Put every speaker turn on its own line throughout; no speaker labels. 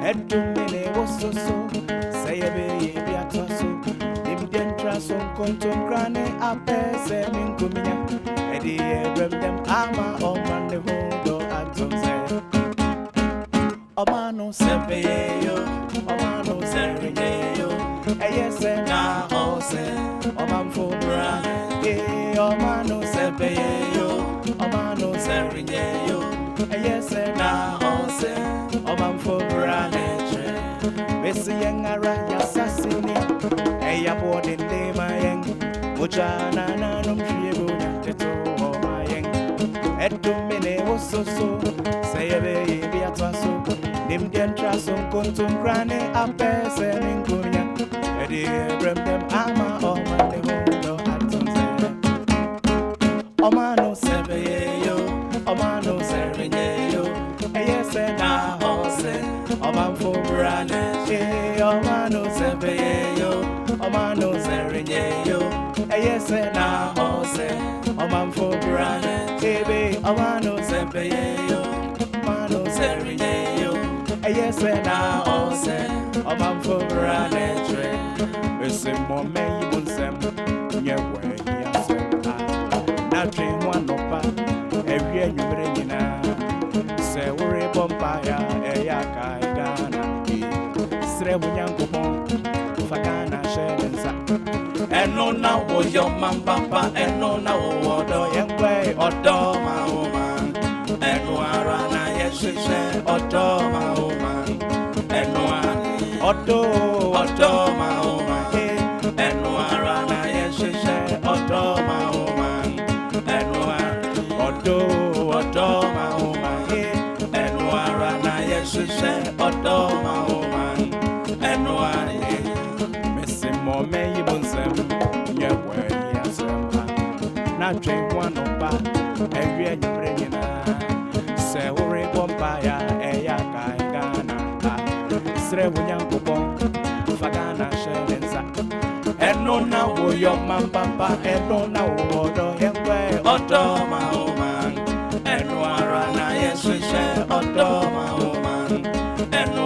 Edumine was so say a baby at us. If den trust on contum granny, a person in Kumia, Eddie Abram them ama on Monday hold or Atom. Omano Sepeyo, Omano Sereyo, yes, and now also, Oman for Bra, Omano Sepeyo, Omano Sereyo, yes, and now also, Oman for Bra, Bessie Yang Araya Sassini, a board in day my young, Muchana, Nanum Shibu, Teto, or my young, Edumine was so say a baby at us. Nim den trasum kuntum krane a person in Kunya. Eddie Abram them ama o mande hundo atunze. Omano sebeyo, Omano serenyeyo. Yes na ose, Oman for brane. Omano sebeyo, Omano serenyeyo. Yes na ose, Oman for brane. Ebe Omano sebeyo, Omano serenyeyo. Yes, and I also, I'm for running train. We say more men, you will send your way. Yes, now dream one of every year you bring in a say, we're a bumpire, a yaka, Ghana, Srebuyan, Fagana, Shedens. And no now was your man, Papa, and no now what do you play or do my woman. And Warana, yes, she said, or do my woman. Otto, my woman, and Warana, yes, she said, Otto, my woman, and Otto, my woman, and Warana, yes, she said, Otto, my woman, and Warana, Missing more may you bosom, your way, yes, not drink one of that, and we are bringing a say, we're a bumpire, a yaka, Ghana. Srebuyan Kupon, Fagana Shelensa. And no now, your man, Papa, and no now, Otto, my woman, and Warana, yes, we say, Otto, my woman, and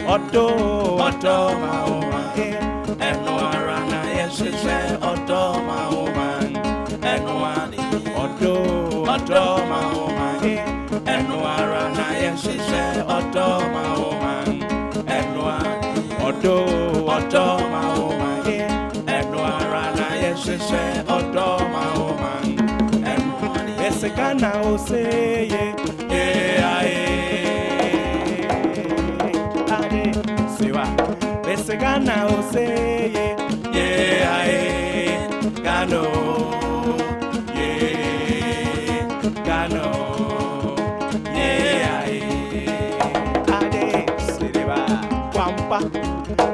Otto, my woman, and Warana, yes, we say, Otto, my woman, and Otto, my woman, and Warana, yes, we say, Otto, my woman. Otto, my woman, and Warana, yes, she said, Otto, my woman, and yes, I can now say, yeah, see what, yes, I can now say, yeah, Gano,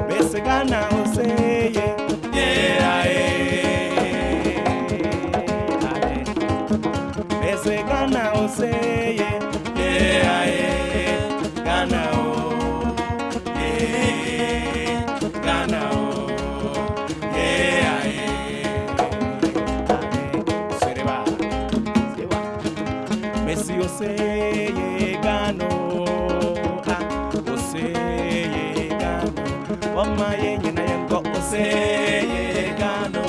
Besegana will say, Besegana will say, Gana, Gana, Messi will say, Gano, say, Gano, my yen and go say, Gano,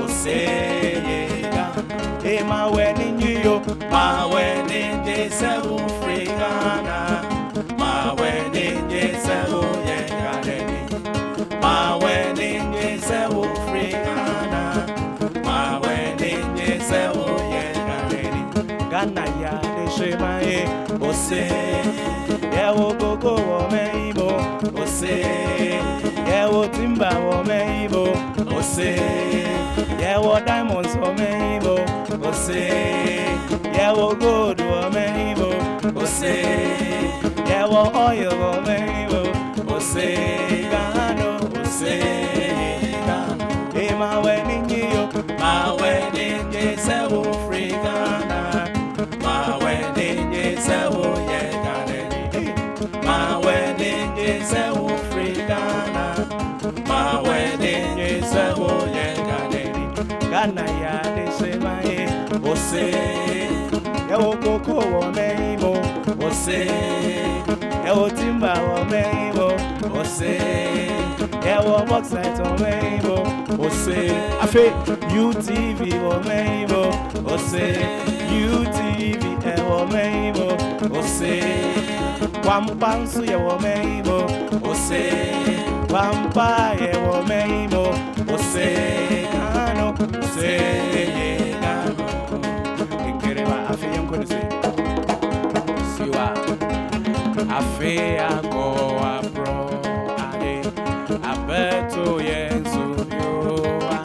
say, Gano, my wedding, you, my wedding, they say, free Ghana, my wedding, they say, my wedding, they say, free Ghana, my wedding, they say, Ghana, ya, they say, my, say, yeah, we'll go, Mabel, say, yeah, we'll timber, Mabel, say, yeah, what diamonds for Mabel, say, yeah, we'll go to Mabel, say, yeah, what oil for Mabel, say, Gano, say, Gano, my wedding, is a free Ghana, my wedding is a my wedding is a free Ghana. My wedding is a Ghana. Ya de se my Ose. Ya wo koko wo meimo. Ose. Ewo timba wo meibo, ose. Ewo box night wo meibo, ose. Afe UTV wo meibo, ose. UTV ewo meibo, ose. Wampansu yewo meibo, ose. Wampa yewo meibo, ose. Kano, ose. Kano. Inkereba afe yonkonise. Siwa. Afe ako abro ade abeto yenzu bioa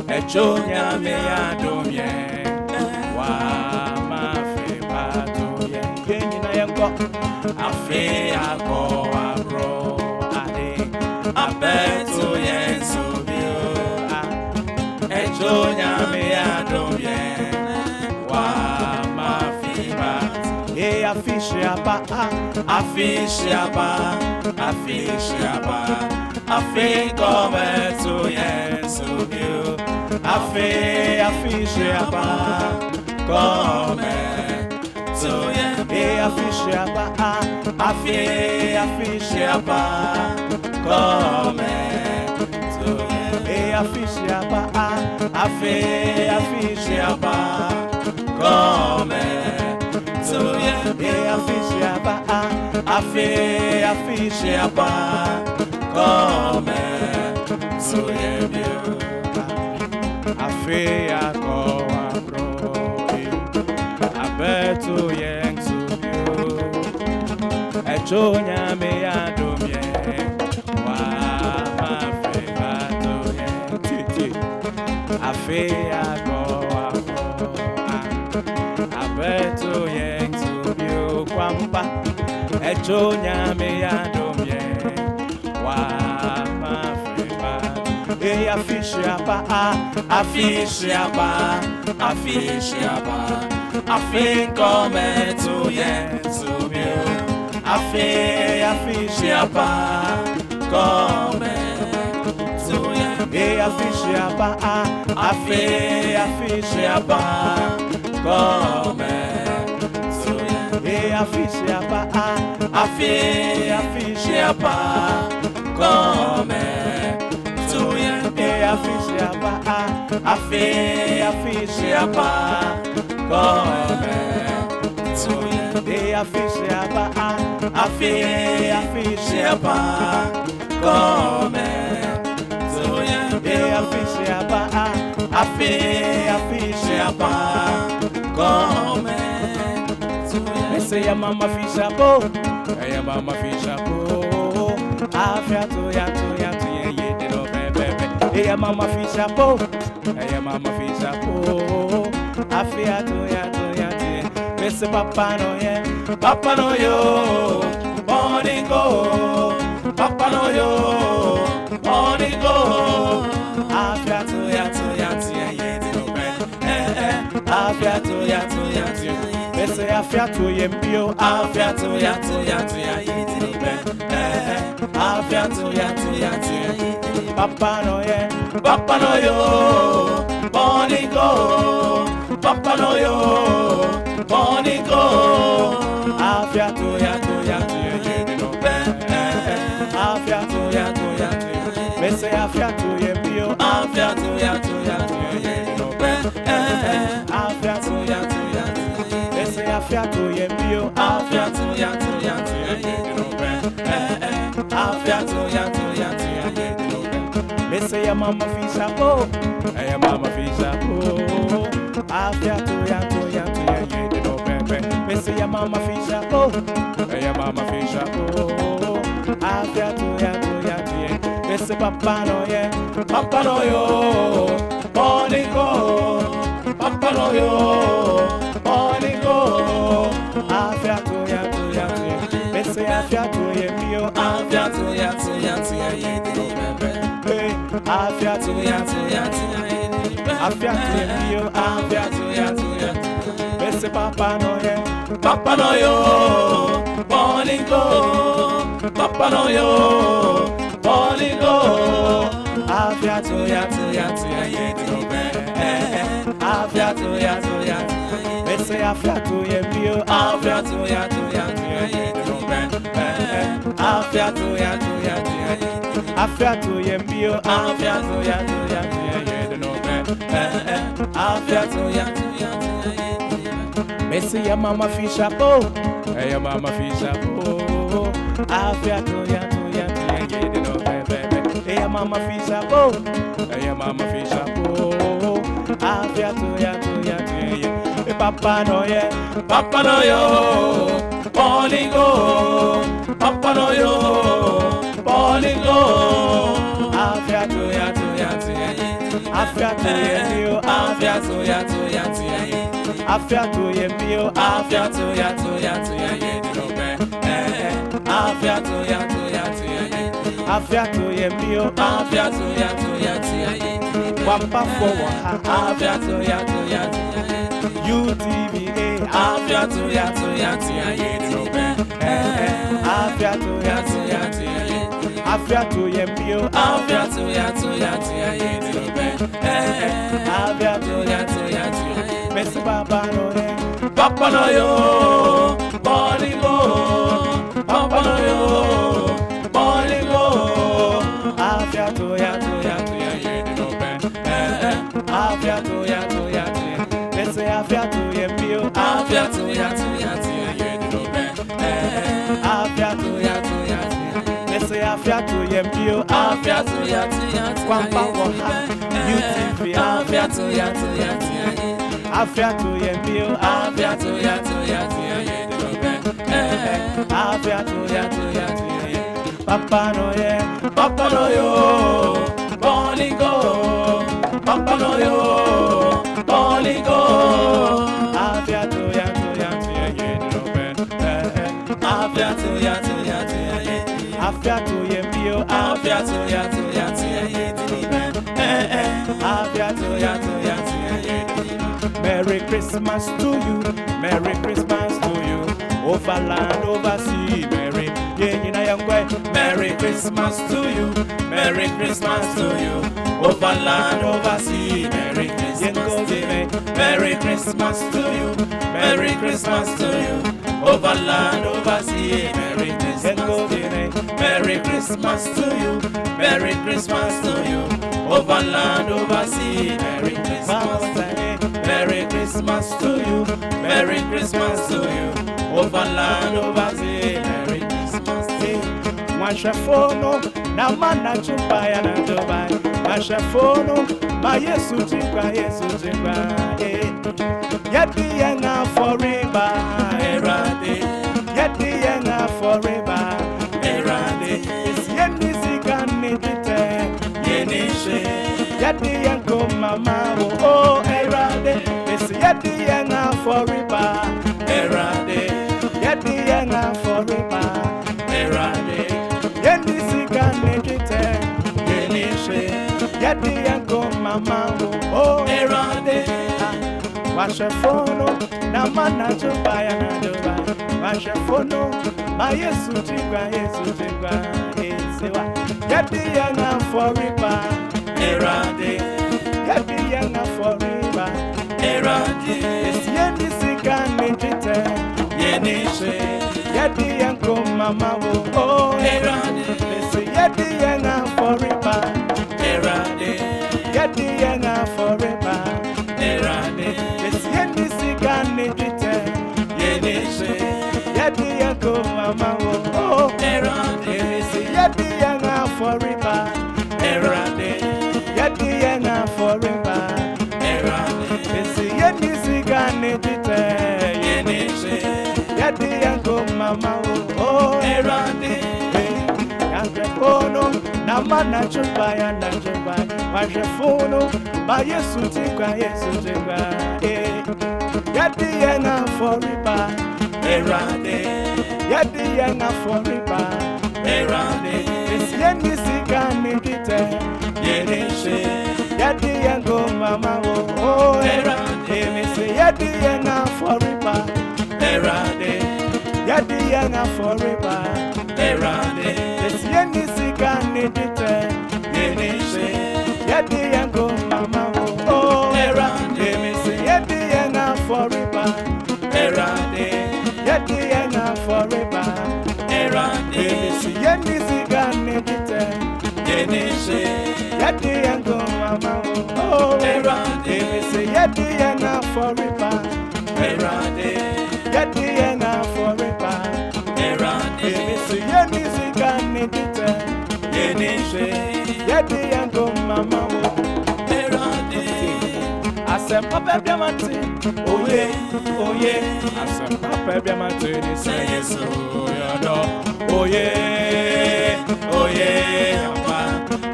echonya me adomye wa mafe pato yengi na yanko afe ako abro ade abeto yenzu bioa echonya me adomye wa mafe pato. Hey, afishe apa, afishe apa, afishe apa, afi come to Yesu you, afishe apa, come to Yesu. Hey, afishe apa, afishe apa, come to Yesu. Hey, afishe apa, afishe apa, come. So yeah, afishe apa, afishe apa, come. So yeah, afe ako abro, abeto yensu bio, echonya me adomye, wa mafe bato yen, afe ako abro, abeto yen. Kwampa echonya me adomye wa mafeba e afishe apa afishe apa afishe apa afin come to Yesu bio afishe apa come to Yesu e afishe apa afishe apa come. Afishe apa, afishe apa, come to ye. Afishe apa, afishe apa, come to ye. Afishe apa, afishe apa, come to ye. Afishe apa, afishe apa, come. Say ya mama fisha po, ya mama fisha po. Afia to ya ye de no bebe. Ya mama fisha po, ya mama fisha po. Afia to ya ye. Miss Papa no yo, money go. Papa no yo, money go. Afia to ya ye de no bebe. Afia to ya. Say afia to yembio, afia to ya yidiribe. Afia to ya Papa no yo, money go. Papa no yo, money go. Afia to ya yidiribe. Afia to ya. Me say afia to yembio, afia to ya yidiribe. Afia to ya. Afia to yembio, afia to ya afia to ya me say ya mama fisha po, ya mama fisha po. Afia to ya no bebe. Me say ya mama fisha po, ya mama fisha po. Afia to ya me say papa no yo, money go. Papa no yo, money go. Afia to ya me say afia to yembio, afia to ya hey, afia to ya afia to yembio, afia to ya me say papa no yo, money go. Papa no yo, money go. Afia to ya afia to ya me say afia to yembio, afia to ya Afia to yembio, afia to ya no be. Afia to ya. Messi ya mama fisha po, ya mama fisha po. Afia to ya no be. Ya mama fisha po, ya mama fisha po. Afia to ya. Papa no yo, Polingo, Papa no yo, Polingo. Afia to ya. Afia to yembio, afia to ya. Afia to yembio, afia to ya no be. Afia to ya. Afia to yembio, afia to ya. Wampa forward, afia to ya. UTVA, afia to ya no be. Afia to ya. Afia to yembio, afia to ya no be. Afia to ya. Messi Papa no yo, Polingo, Papa no yo, Polingo. Afia to ya no be. Afia to ya. Let's say afia to yembio, afia to ya no be. Afia to ya. Let's say afia to yembio, afia to ya. Wampa woha, UTV, afia to ya. Afia to yembio, afia to ya no be. Afia to ya. Papa no yo, Polingo, Papa no yo, Polingo. Afia to ya no be. Afia to ya. Afia to yembio, afia to ya no be. Afia to ya. Merry Christmas to you, Merry Christmas to you. Overland, oversea, Merry Christmas to you, Merry Christmas to you. Overland, oversea, Merry Christmas to you. Merry Christmas to you, Merry Christmas to you. Overland, oversea, Merry Christmas to you. Merry Christmas to you, Merry Christmas to you. Overland, oversea, Merry Christmas to you. Merry Christmas to you, Merry Christmas to you. Overland, oversea, Merry Christmas to you. Washafono, na mana chupaya na Dubai. Washafono, ma Yesu chikwa. Yeti yenga forever, erade. Yeti yenga forever, erade. It's yendi sikani jite, yenishe. Yeti yengo mama, oh erade. It's yeti yenga forever, erade. Yeti yenga forever, erade. Yendi sikani jite, yenishe. Yeti yengo mama, oh erade. Washafono, na mana chupaya na Dubai. Washafono, ma Yesu chikwa. Esewa, yeti yenga forever, erade. Yeti yenga forever, erade. Esi yendi sikani jite, yenishe. Yeti yengo mama wo, oh erade. Esi yeti yenga forever, erade. Yeti yenga forever, erade. Yendi sikani jite, yenishe. Yedi yango mama wo, oh erade. Yedi yanga forever, erade. Yedi yanga forever, erade. Yendi sikani jite, yenishe. Yedi yango mama wo, oh erade. Yangefono, na mana chupaya na chupaya. Washafono, ma Yesu chikwa. Yedi yenga forever, erade. Yedi yenga forever, erade. Esi yendi sikani jite, yenishe. Yedi yengo mama wo, oh erade. Esi yedi yenga forever, erade. Yedi yenga forever, erade. Esi yendi sikani jite, yenishe. Yedi yengo mama wo, oh erade. Esi yedi yenga forever, erade. Yedi yenga forever, erade. Erade,
Yenisi gane dite.
Yenishe,
Yedi yango mama. Oh,
Erade,
yedi yana forever.
Erade,
Yedi yana forever.
Erade,
Yenisi gane dite.
Yenishe,
Yedi yango mama.
Erade,
Asem papa biamati. Oh yeah, oh yeah. Asem papa biamati.
say yes,
Yodo. Oh yeah, Yamba.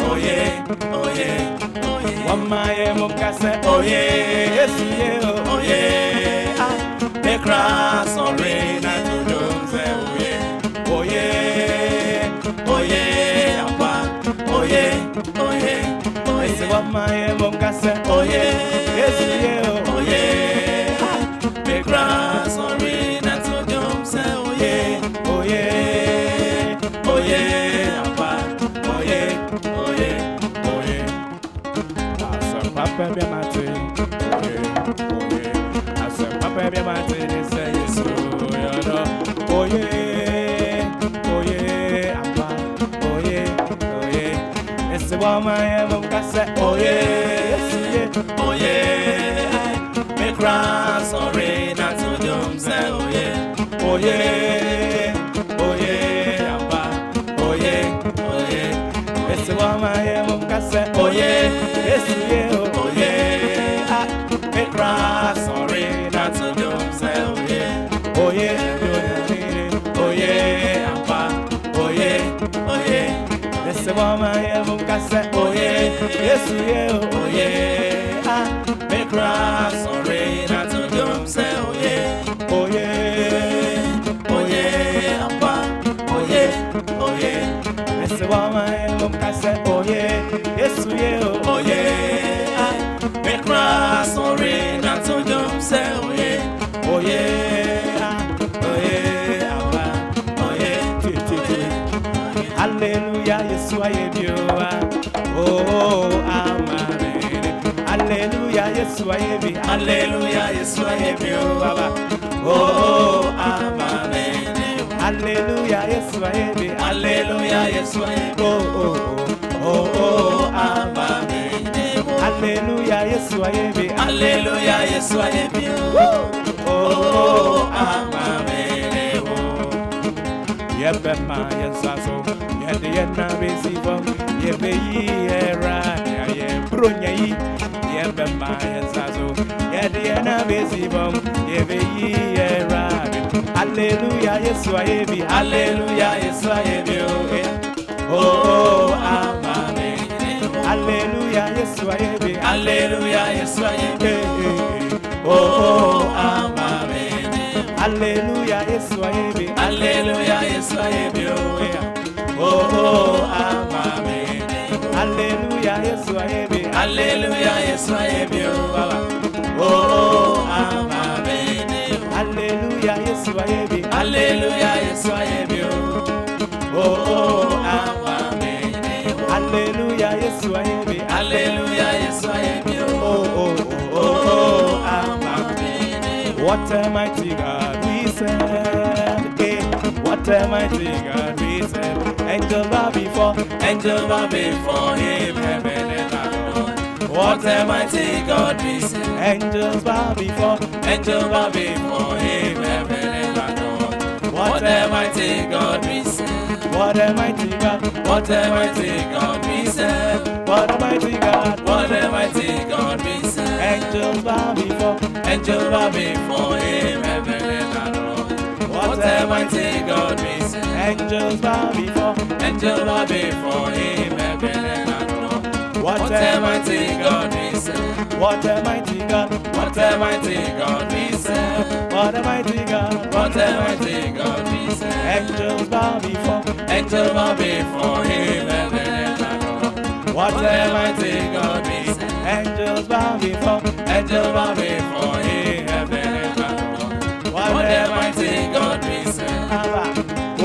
oh yeah, oh yeah, oh yeah,
Wamaye mukase. Oh yeah, yes yeah,
oh yeah, the grass on rain and to don't say oh yeah, oh yeah, Yapa, oh yeah, oh yeah, oh
Ese
yeah,
wamaye mukase.
oh yeah,
Yes yeah,
oh yeah, the grass on rain and to don't say oh yeah,
oh yeah,
oh yeah, Yapa, oh yeah, oh yeah, oh yeah.
Asem papa biamati. Oh yeah, Asem papa biamati. Say yes, yodo. Oh yeah, Yamba. Oh yeah. Ese wamaye mukase. Oh yeah, yes yeah.
Oh yeah, make grass or rain and to them say oh yeah,
Oh yeah,
Yamba, oh yeah,
esse wamaye mukase.
oh yeah,
Yes yeah,
oh yeah, make grass or rain and to them say oh yeah,
oh yeah,
oh yeah, Yamba, oh yeah,
esse wamaye mukase.
oh yeah,
Yes yeah,
oh yeah, make grass or rain and to them say oh yeah.
oh yeah,
Oh yeah, Abba. Oh yeah,
esse wamaye mukase. Oh yeah, yes yeah,
oh yeah. Make grass or rain and to them say oh yeah,
oh yeah,
Abba. Oh yeah,
Hallelujah, Yesu ayebiowa. Oh, amen. Hallelujah, Yesu ayebi.
Hallelujah, yes, I have you,
Baba.
Oh, amen.
Hallelujah, Yesu ayebi.
Hallelujah, yes, I have you.
Oh,
amen.
Hallelujah, Yesu ayebi.
Hallelujah, yes, I have you.
Oh,
amen.
Yebe ma yensaso. Yede yena besibo. Yebe yi era ya ye bronya yi. Yebe ma yensaso. Yede yena besibo. Yebe yi era. Hallelujah, Yesu ayebi.
Hallelujah, yes, I have you.
Oh,
amen.
Hallelujah, Yesu ayebi.
Hallelujah, yes, I have you.
Oh,
amen.
Hallelujah, Yesu ayebi.
Hallelujah, yes, I have you. amen.
Hallelujah, Yesu ayebi.
Hallelujah, yes, I have you. amen.
Hallelujah, Yesu ayebi.
Hallelujah, yes, I have you. amen.
Hallelujah, Yesu ayebi.
Hallelujah, yes, I have you. amen.
What a mighty God we serve. Eh, what a mighty God we serve. Angels bow before.
Angels bow before him, heaven and earth. What a mighty God we serve.
Angels bow before.
Angels bow before him, heaven and earth. What a mighty God we serve.
What a mighty God.
What a mighty God we serve.
What a mighty God.
What a mighty God we serve.
Angels bow before.
Angels bow before him, heaven and earth. What a mighty God we serve.
Angels bow before.
Angels bow before him, heaven and earth.
What
a mighty God we serve.
What a mighty God.
What a mighty God we serve.
What a mighty God.
What a mighty God we serve.
Angels bow before.
Angels bow before him, heaven and earth. What a mighty God we serve.
Angels bow before.
Angels bow before him, heaven and earth. What a mighty God we serve.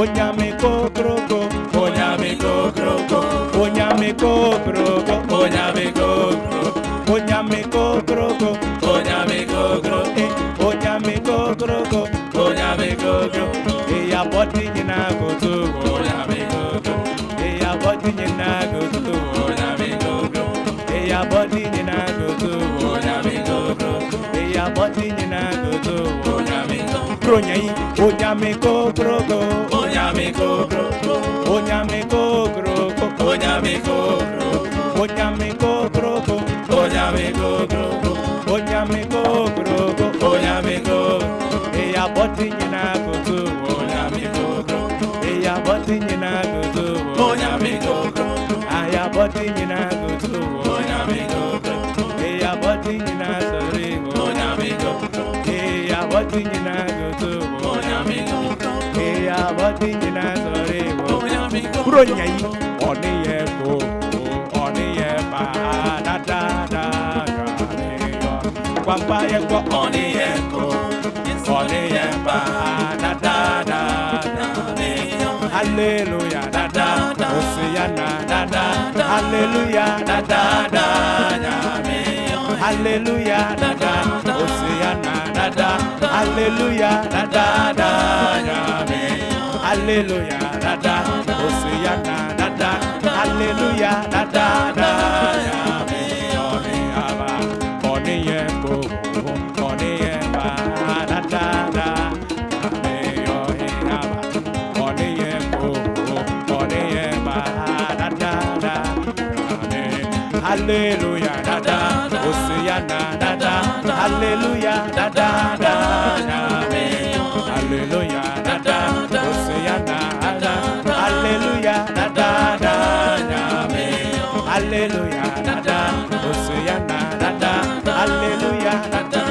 Onyame kokroko.
Onyame kokroko.
Onyame kokroko.
Onyame kokroko.
Onyame kokroko.
Onyame kokroko.
Onyame kokroko.
Onyame kokroko.
Eya ya body nyina go to onyame go ya body nyina go to onyame go ya body nyina go to onyame go ya body nyina go to onyame go kronyai onyame go grogo onyame go grogo onyame go grogo onyame go grogo onyame go grogo onyame go grogo onyame go grogo onyame go ya body nyina go to onyame go grogo ya body nyina go to onyame go grogo ya body nyina go to onyame go grogo ya body nyina sorry onyame go grogo ya body nyina go to onyame go grogo ya body nyina sorry onyame go kronyai oni ye go oni ye ba da da da papa ye go oni ye go oni ye ba da da da hallelujah da da Hosiana da da hallelujah da da da hallelujah da da Hosiana da da hallelujah da da da hallelujah da da Hosiana da da hallelujah da da da oni ye go oni ye ba da da da hallelujah da da Hosiana da da hallelujah da da da hallelujah da da Hosiana da da hallelujah da da da hallelujah da da Hosiana da da hallelujah da da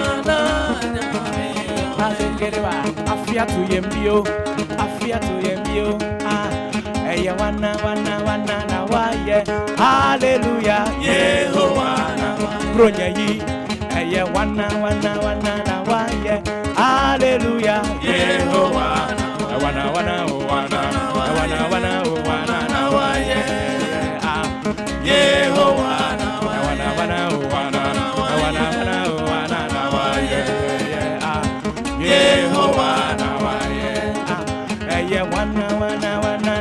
hallelujah afia to yembio Eya wana na waye hallelujah Yehovah na bronya yi eya wana na waye hallelujah Yehovah wana na waye Yehovah wana na waye Yehovah na waye eya wana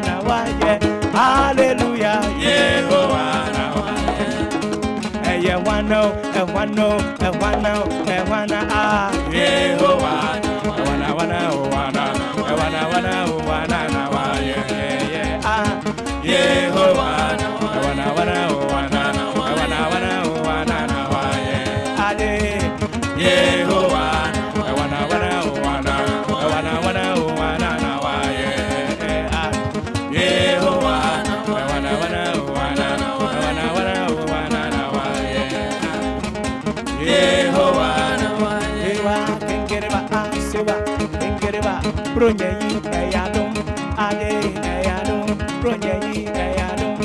na waye hallelujah Yehovah na waye eya wana Yehovah wana na waye Yehovah wana na waye ale Yehovah wana na waye Yehovah wana na waye Yehovah na waye kengereba asiba kengereba bronyayi ayadum ale ayadum bronyayi ayadum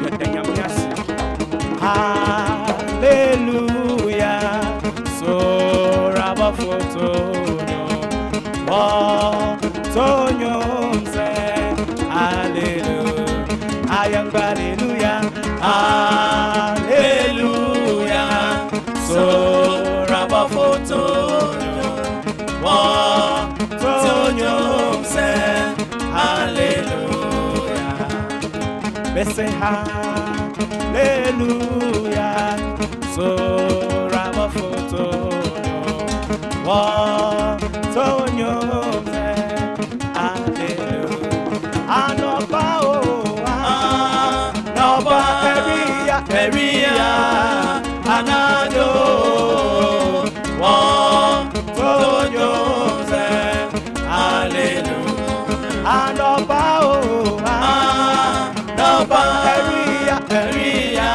yadanyamyasi hallelujah so raba photo Tonyo mse hallelujah ayang hallelujah hallelujah so raba photo Tonyo mse hallelujah bese hallelujah so raba photo Tonyo mse hallelujah anoba noba eria anado Tonyo mse hallelujah anoba noba eria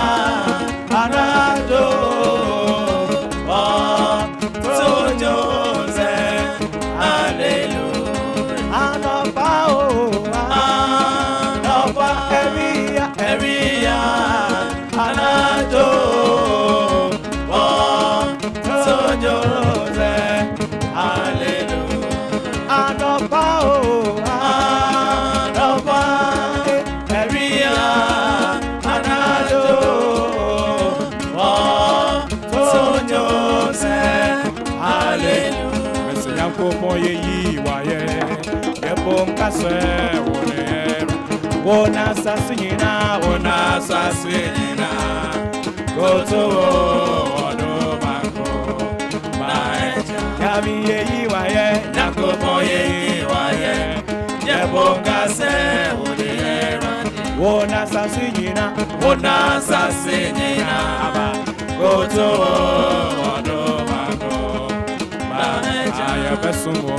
anado Tonyo mse hallelujah anoba area anado Tonyo mse hallelujah anoba area anado Tonyo mse hallelujah. Mese yanko moye yi waye Yebongase Wona sasina Go to Odo Bango Yami ye waye Nako boye waye Yebongase Wona sasina Go to Odo Bango Yebesumo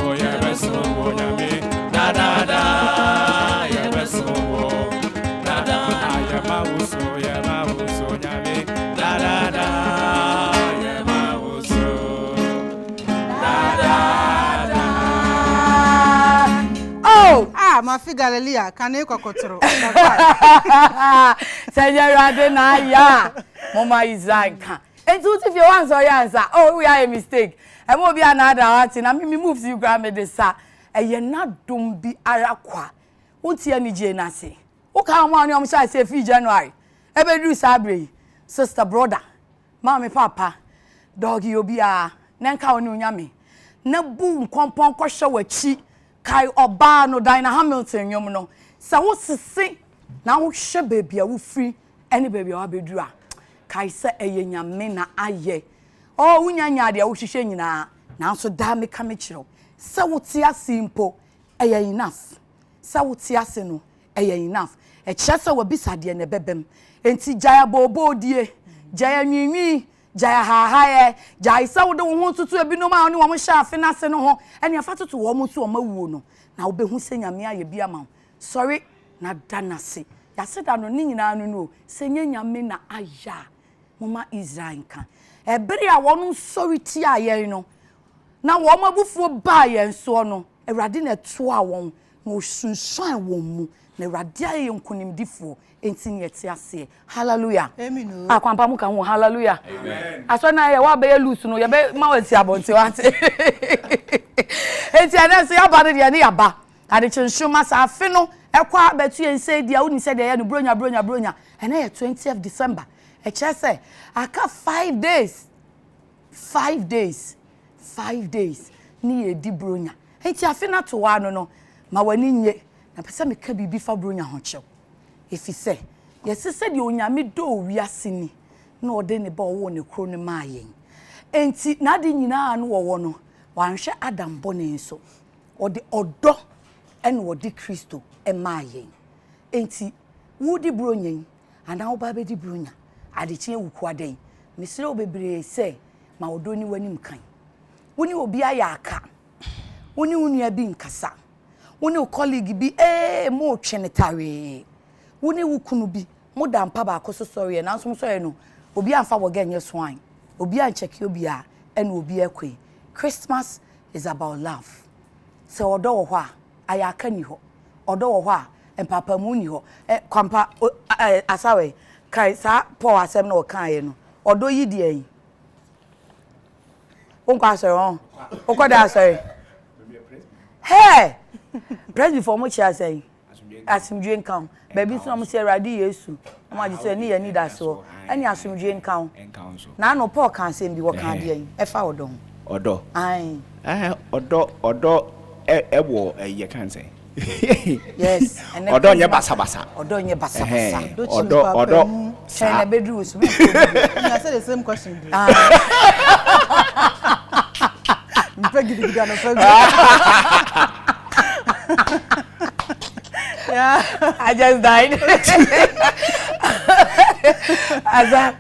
Yami Da da da Yebesumo Da da Yemahuso Yami Da da da Yemahuso Da da da.
Oh, my figure Lelia, can you kokotro?
Say you are na ya. Mama is like. And so if you answer, oh, we are a mistake. I won't be another art, and I mean, move you grandma the sa. And you're not dum be arakwa. What's your nasi? Who come on your side say January? Ever do sabre, sister, brother, mommy, papa, doggy, obia, Nanka no yami. No boom, compon, kosha, chi, kai or bar no dina Hamilton, yomono. So what's the say? Now, she baby, I will free any baby or be dra. Kai say a yenya mena aye. Oh, unyanya dia ushishe nyina na so da me kamechiro se wote asimpo eye enough se wote ase no eye enough e chese wa bisade ne bebem enti jaya bobo die jaya nwinwi jaya hahaye jaya se wo de wo ho tutu ebi no ma oni wo mo sha afe na se no ho ene afa tutu wo mo tu o mawuo no na wo behu se nyame aye bia ma sorry na danase ya se da no ni nyina no se nyame na aya mama Israel kan ebere a wonu sorry ti aye no na wo mabufuo ba ye nso no ewrade na to a won na osunsan won mu na ewrade aye nkunimdifuo enti ne eti ase hallelujah
amen
akwampa mu kan wo hallelujah amen aso na ye wa be ye loose no ye be ma wati abonti wate enti ana se ya ba de ne ya ba Adekye Nsroma sa afe no ekwa betu ye nse dia woni se de ye no bronya ena ye 20th December e chese aka 5 days 5 days ni ye di bronya enti afe na to wa no ma wani nye na pese me ka bibi fa bronya ho chew efi se ye se de onyame do wiase ni na ode ne ba wo ne kro ne ma yen enti na de nyina no wo no wanhwe Adam bone nso ode odo ene ode Kristo e ma yen enti wudi bronya ana wo ba be di bronya Adekye wukwade misire obebre se ma odo ni wanim kan woni obi ayaka woni wonu abi nkasa woni colleague bi mo twenetare woni wukunu bi mo dampa ba akoso sorry na nso sorry no obi amfa wogenye swine obi ancheki obi a ene obi ekwe Christmas is about love so odo wo ho a ayaka ni ho odo wo ho a empapa mu ni ho kwampa asawe kai sa Paul asem na o kan ye no odo yi die yi onko asere on okoda asere hey praise before mo chia say asumdwe nkan baby so mo say Awurade Yesu mo agi say ni ya ni da so ani asumdwe nkan na no Paul kan say bi wo kan de yi e fa odo ai odo ewo ye kan say yes
odo nye basa
odo
China bedroom so we say the same question yeah
I just died as a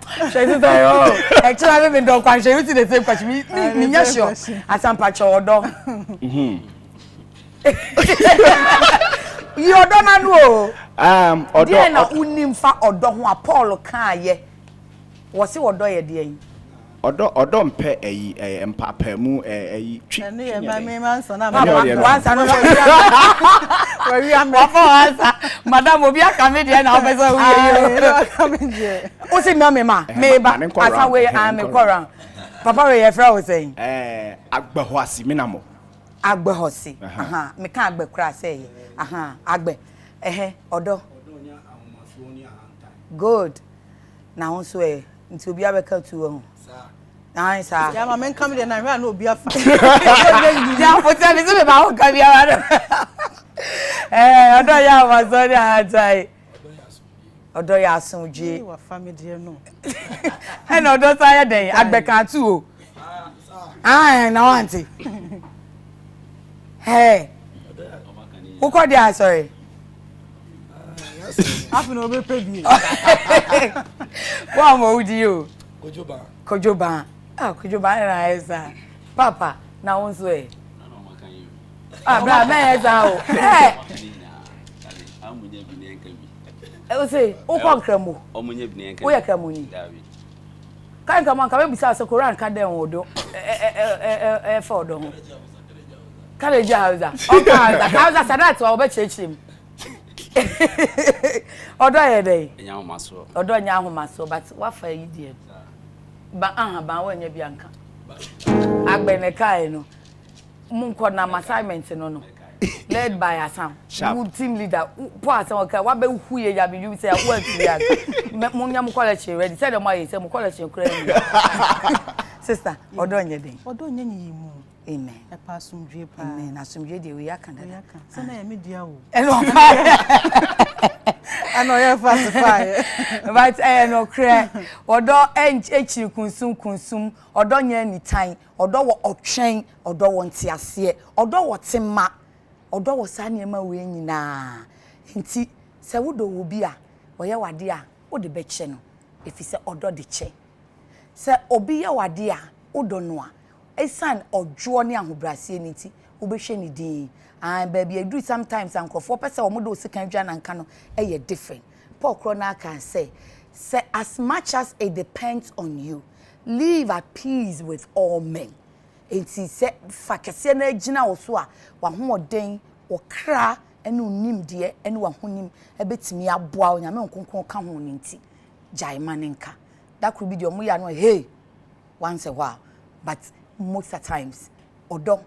actually I've been done question you the same question me sure as am patch odo you don't know odo na unimfa odo ho a Paul kan ye wo se odo ye de yin
odo mpe empapa mu twi
ene ye ma me man so na
wansa no we am wansa madam obi aka me de na ofesa we ye o se me ma me ba asa we am me kwara papa we ye fra we say
agbaho asiminamo
agbehosi me kan agbe kra say agbe odo
nya ahomaso ni ahanta
good na won so nti obi abeka tu ho sa sa
ya ma men come there na hwa na obi afa
ya for tell me say me ba ho ka bia wa Odo ya Amazon atai. Odo ya asunje.
Wa family no.
And odo say den agbeka tu o. Na wanti. Hey. Who called you? Sorry.
Afu no be pebi.
Wa mo udi o.
Kojoba.
Kojoba. Ah, Kojoba na esa. Papa, na wonso e.
Na no maka yin.
Ah, bra me esa o. Eh.
Amunye bi ne enka bi.
O say, o kwa nkramo.
Omunye bi ne enka.
O ye kramo ni.
David.
Kan ka man ka be bisa se Quran ka den odo. For odo ho. Kaleja hausa. O ka hausa sadat wa obe chechim. Odo ye dey.
Enya ho maso.
Odo nya ho maso but wa fa yi die. Ba ba wa nya bianka. Agbene kai no. Munko na assignment no. Led by Assam. Team leader. Pass okay. Wa be hu ye ya be you say what ya. Munya mu college ready. Say the my say mu college kura. Sister, odo nya den.
Odo nya nyi mu.
Amen.
E pa asumdwe pa.
Amen. Asumdwe de we yaka da.
Se na ya media wo.
Eno
Ano ya fasify.
But no cre. Odo enchiri kunsum. Odo nya ni tan. Odo wo otwen. Odo wo ntiase. Odo wo tema. Odo wo sa niema we nyina. Nti se wodo wo bi a oye wade a wo de be che no. Efi se odo de che. Se obi ye wade a wodo no a esan ojo ne ahobrase ni ti wo be hwe ni din. And baby, I do sometimes and for person or do second jan and cano a different. Paul Crona can say as much as it depends on you, live at peace with all men. And he said, Fakasena Gina Osua, one more day or cra and unim dear, and one who him a bit me a bow and a man can come on into Jaimaninka. That could be your muya, hey, once a while, but most of the times, or don't,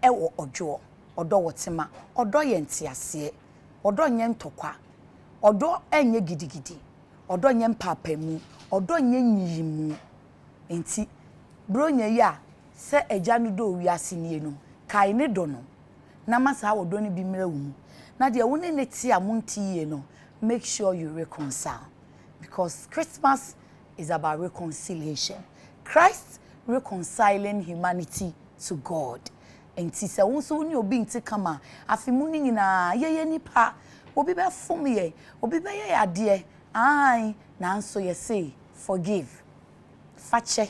or jaw. Odo wotima odo ye ntiase odo nye ntokwa odo enye gidigidi odo nye mpapamu odo nye nyiyimu enti bro nye ya se eja no do wiase nie no kai ne do no na masa odo ne bi mrawu na de woni ne ti amunti ye no make sure you reconcile because Christmas is about reconciliation. Christ reconciling humanity to God. Enti se wonso ni obi nti kama afimu ni nyina ye nipa obi be fom ye obi be ye ade ai na nso ye say forgive fache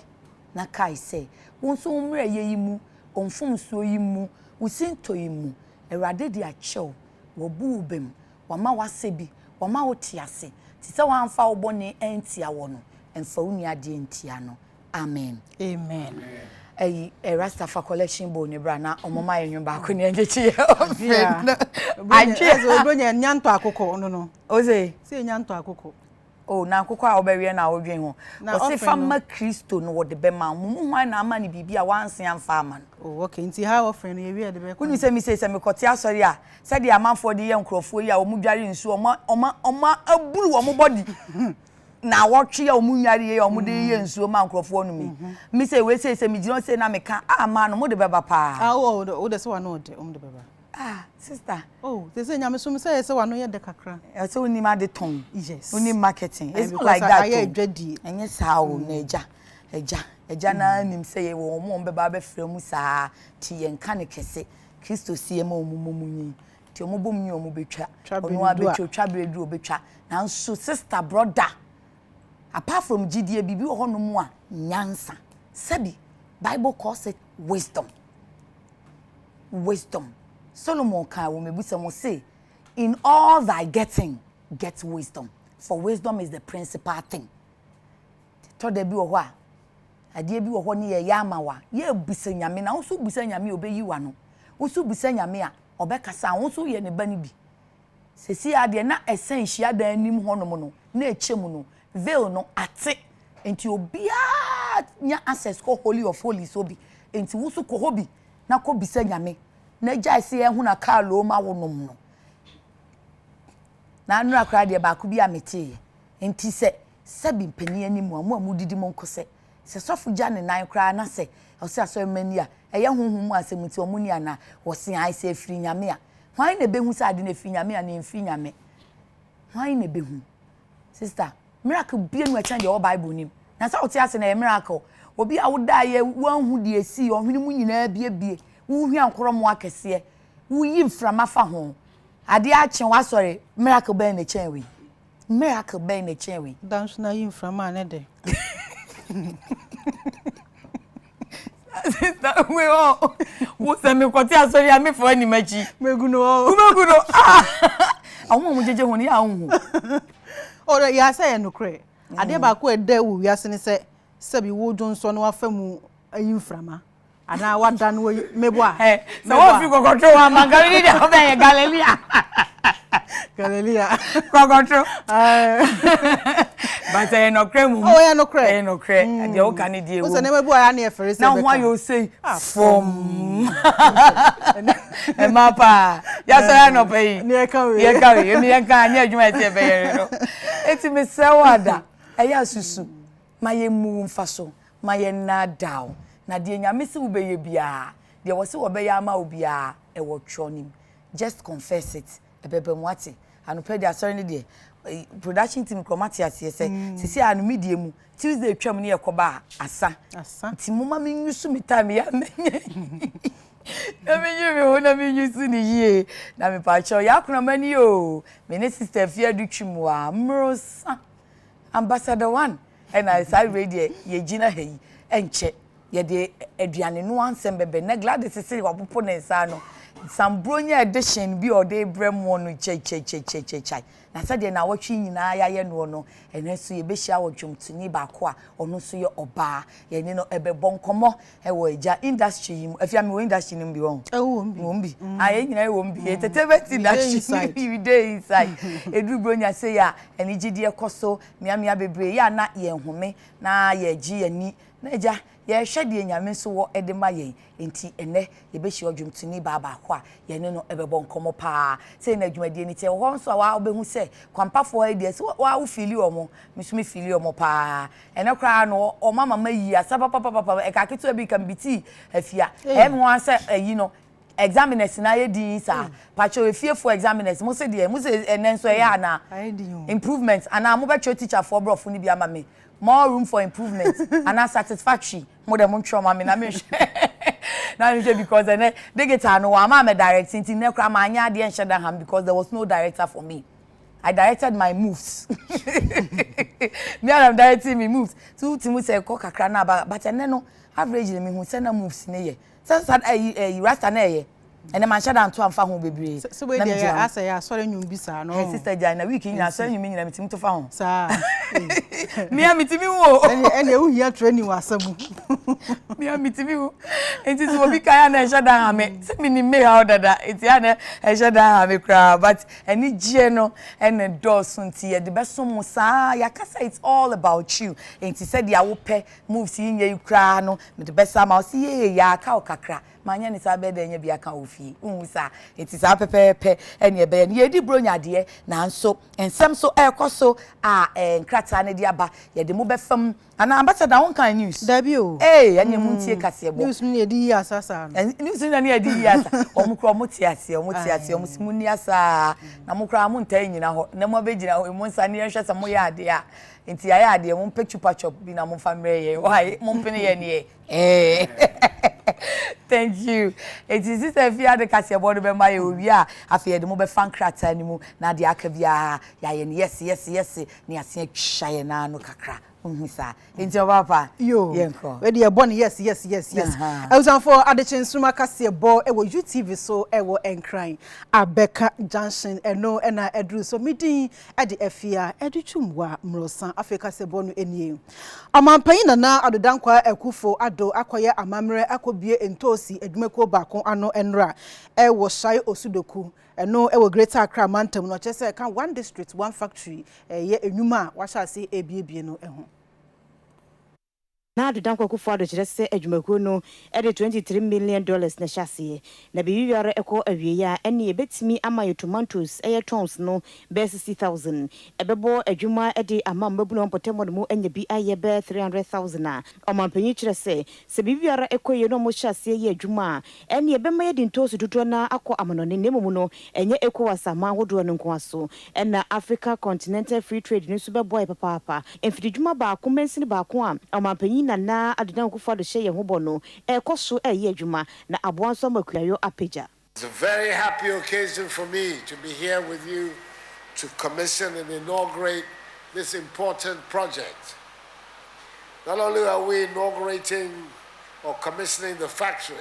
na kai say wonso umre ye yimu onfom so yimu usinto yimu erade de achew wo buubem wama wasebi wama wotiase ti se wanfa obone entia wo no emfa uni ade entia no amen.
Amen.
A Rastafa collection bone brana omoma yenyu ba ko ne ngechi
Aje obonya nyanto akoko no
oze
se nyanto akoko
o na akoko a obewie na odwen ho o se fama Kristo no wode be ma mu hwan na ama ne bibia wanse amfa ama
oh okay nti how often ye wi de be
kunu se mi se me kote asori a se de amanfo de ye nkrofo yi a omu dware nsu oma aburu wo mo body na wotwe ya omunware ye omude ye nsuo ma nkrofo no mi say we say mi gino say na me ka ma no mo de beba pa
o de se wa no de de beba
sister
oh they say nyame so mi say wa no ye de kakra
e say oni ma de ton
yes
oni marketing it's not like that
aye dwadi
enye saa o na eja na nim say ye wo mo beba be frɛ mu saa ti ye nka ne kese Kristo sie ma omumunyi ti omubomnyi omubetwa onu abetwa twabredu obetwa na nso sister brother apart from GDA bibi wo hono mu a nyansa sabi Bible calls it wisdom Solomon kan wo mebusa mo say in all thy getting get wisdom for wisdom is the principal thing to de bi wo ho a ade bi wo ho ne ye yamawa ye busa nyame na wo so busa nyame obeyi wa no wo so busa nyame a obekasa wo so ye ne ba ne bi sesi ade na essential da anim hono mo no na echemu no veil no ate enti obia nya access ko holy of holies obi enti wusu ko hobi na ko bisa nyame na gya ise ye hu na ka lo ma wonom no na anu akra de ba ko bi amete enti se bi mpani animu amu didi mo nkose se sofu gya ne nan kra na se o se aso mani a eye honhom asemuti omuni ana wo se ai se firi nyame a Why na be hu sa ade na finyame a na finyame? Why na be hu? Sister, miracle bi enu a change your Bible nim. Na sa oti ase na miracle. Obi a wo da ye wan hu de esi ohwene mu nyina bie. Wo hu ankoro mo akese. Wo yi mframa fa ho. Ade a chen wa sorry, miracle be na chen we. Miracle be na chen we.
Dance na yi mframa na de.
Sister, we all. Wo se me kwoti asori a me fo ani machi.
Meguno.
Awon mo jeje honi a hu.
O ya say no kre. Ade ba ko eda wo wiase ne se bi wo jonso no afamu ayi mframa. Ana wada no mebo a.
So wo fi kokoto wa magari de o be Galilea.
Galilea.
Kokoto. But no kremu.
Oh ya no kre.
No kre. De o kan die wo.
So ne mebo a na e fere se.
Now why you say from e mapa. Ya so ya no pay.
Ne ka we.
Ye ka we. Me kan anya adwuma tie be ye no. Eti me se wada. E ya susu. Ma ye mu mfa so. Ma ye na down. Na de nyame se wo be ye bia. De wo se wo be ya ma obia e wo twonim. Just confess it. E bebe mwati. Anu pe dia sorry ne de production team komati ase se sisi anu media mu Tuesday twam ne yakoba asa ti mama me nyusu mi time ya menye na me nyumi ho na me nyusu ni yie na me pa cho ya kuna mani o me ne sister fia du twim a mrosa ambassador 1 and I say radio ye gina heyi enche ye de aduane no ansem bebe na glad sisi wapopo ne nsa no Sambronya edition bi ode bremo no chai na sade na watwi nyina ya ye no no eneso ye behia wodwomtuni ba ko a ono so ye oba ye ni no ebebo nkomo e wo eja industry yim afia me wo industry nim bi won won aye nyina e won bi tetebeti industry we dey inside edu bronya say ya eni gidi ekoso miamia bebre ya na ye nhome na ye gi ani na eja ye hwede nyame so wo edema ye enti ene ye be hye odwumtuni baba kwa ye ne no ebebo nkomo pa sei na adwumade ni te ho nso wa obehu se kwampafo ha die so wa wo fili omo misumi fili omo pa ene kra no o mama mayi asa papa e ka ketu abi kan biti afia e mo asa ayi no examiners na ye din sa pacho efie for examiners mo se de mo se enen so ya na improvement ana mo be teacher for brofo ni bi ama me more room for improvement and satisfactory more than trauma me na me na me because they get no am directing tin ne kra ma anya de enhye da ham because there was no director for me. I directed my moves. Me am directing me moves. So timu say ko kakra na but no average me hu say na moves ne ye. So rasta na ye. And man shada anto amfa ho bebre.
So we dey asa ya sore nyum bisa no.
Hey sister Jana week nyina sore nyum nyina mitim to fa ho.
Sa.
Me amitimi wo.
Ene hu hia training wasamu.
Me amitimi wo. Enti so obi kaya na shada ha me. Se me ni me how dada. Enti ya na shada ha me kra but eni gie no ene dos nti ye de beso mo sa ya kasa it's all about you. Enti said ya wo pe moves yin ye kra no me de besa ma o si ye ya ka o kakra. Manya ni sabe de nya bia kan ofie unsa enti sa pepepe ene be ye di bronya de na nso ensem so ekoso a nkrata ne dia ba ye de mo befam ana ambassador won kan news
dabi o
ene mu ntie kase bo
news ni edi asasa no
news ni na edi asa omukro motiase omusimu ni asa na mukra mo ntai nyina ho na mo begina ho mo nsa ne hwese mo ya ade a enti ya ade mo picture patch bi na mo famre ye why mo mpene ye ne Thank you. It is this afia de kase bodo be my owia afia de mo be fan krata ni mu na de akabia ya ye yes ni ase twa ye na no kakra unhisa enti papa
yo we dey born yes I was on for Adekye Nsroma kase bo e wo UTV so e wo enkran Abeka Junction eno na edru so midin e de afia e de twumwa mrosan Africa se bo no enie amampanyi na adodankwa akufo ado akoye amamre akobie entosi adwumako baako ano enra e wo shai osudoku eno e wo Greater Accra mantam no chese kan one district one factory ye enuma wa sha se ebiebie no eho
na adedan kwakufo ado kire se adwumakuo no e de $23 million na hyase na bibiare ekọ awie ya ene ebetimi ama tomatoes tons no be 60,000 ebebo adwuma de ama mabunu mpotemo no mu enya bi aye be 300,000 a omampanyi kire se bibiare ekọ ye no mo hyase ye adwuma ene ebema ye dintoso tutu na akọ amanone nemu no enye ekọ wasama hodo no nko aso ena Africa Continental Free Trade ni so beboy papa enfididwuma ba ko mensini ba ko a omampanyi na adedan kwakufo ado hye ye hobo no ekoso ye adwuma na aboanso makuayo apeja.
It's a very happy occasion for me to be here with you to commission and inaugurate this important project. Not only are we inaugurating or commissioning the factory,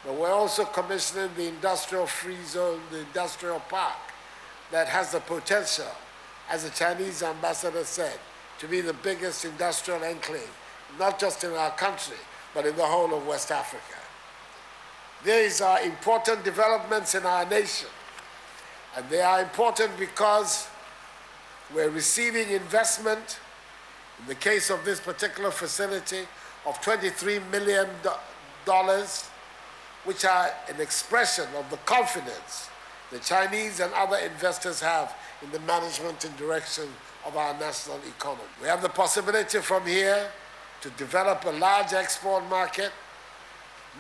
but we're also commissioning the industrial free zone, the industrial park that has the potential, as the Chinese ambassador said, to be the biggest industrial enclave, not just in our country, but in the whole of West Africa. These are important developments in our nation, and they are important because we're receiving investment, in the case of this particular facility, of $23 million, which are an expression of the confidence the Chinese and other investors have in the management and direction of our national economy. We have the possibility from here to develop a large export market,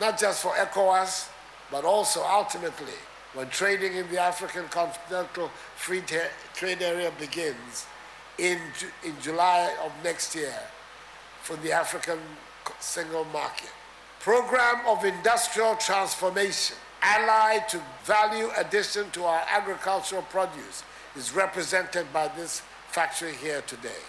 not just for ECOWAS, but also ultimately when trading in the African Continental Free Trade Area begins in July of next year for the African single market. Program of industrial transformation allied to value addition to our agricultural produce is represented by this factory here today.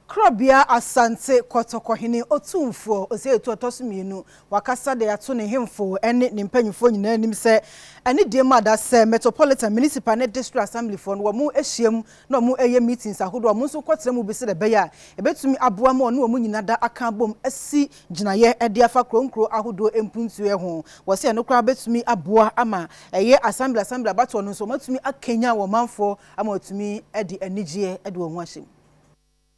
Krobia asante kotokohene otumfo oseetu otosumienu wakasa de ato ne hemfo ene ne mpanyufo nyina anim se ene de mada se Metropolitan Municipal ne District Assembly for no mu ehiem na mu eye meetings ahodo mu nso kotere mu bese de beya ebetumi aboa ma no mu nyina da aka bom asi ginaye ede afa kronkro ahodo empuntu ho wose eno kra betumi aboa ama eye assembly abato no nso matumi akenya wo manfo ama otumi ede anigye ede wo hu ahyem.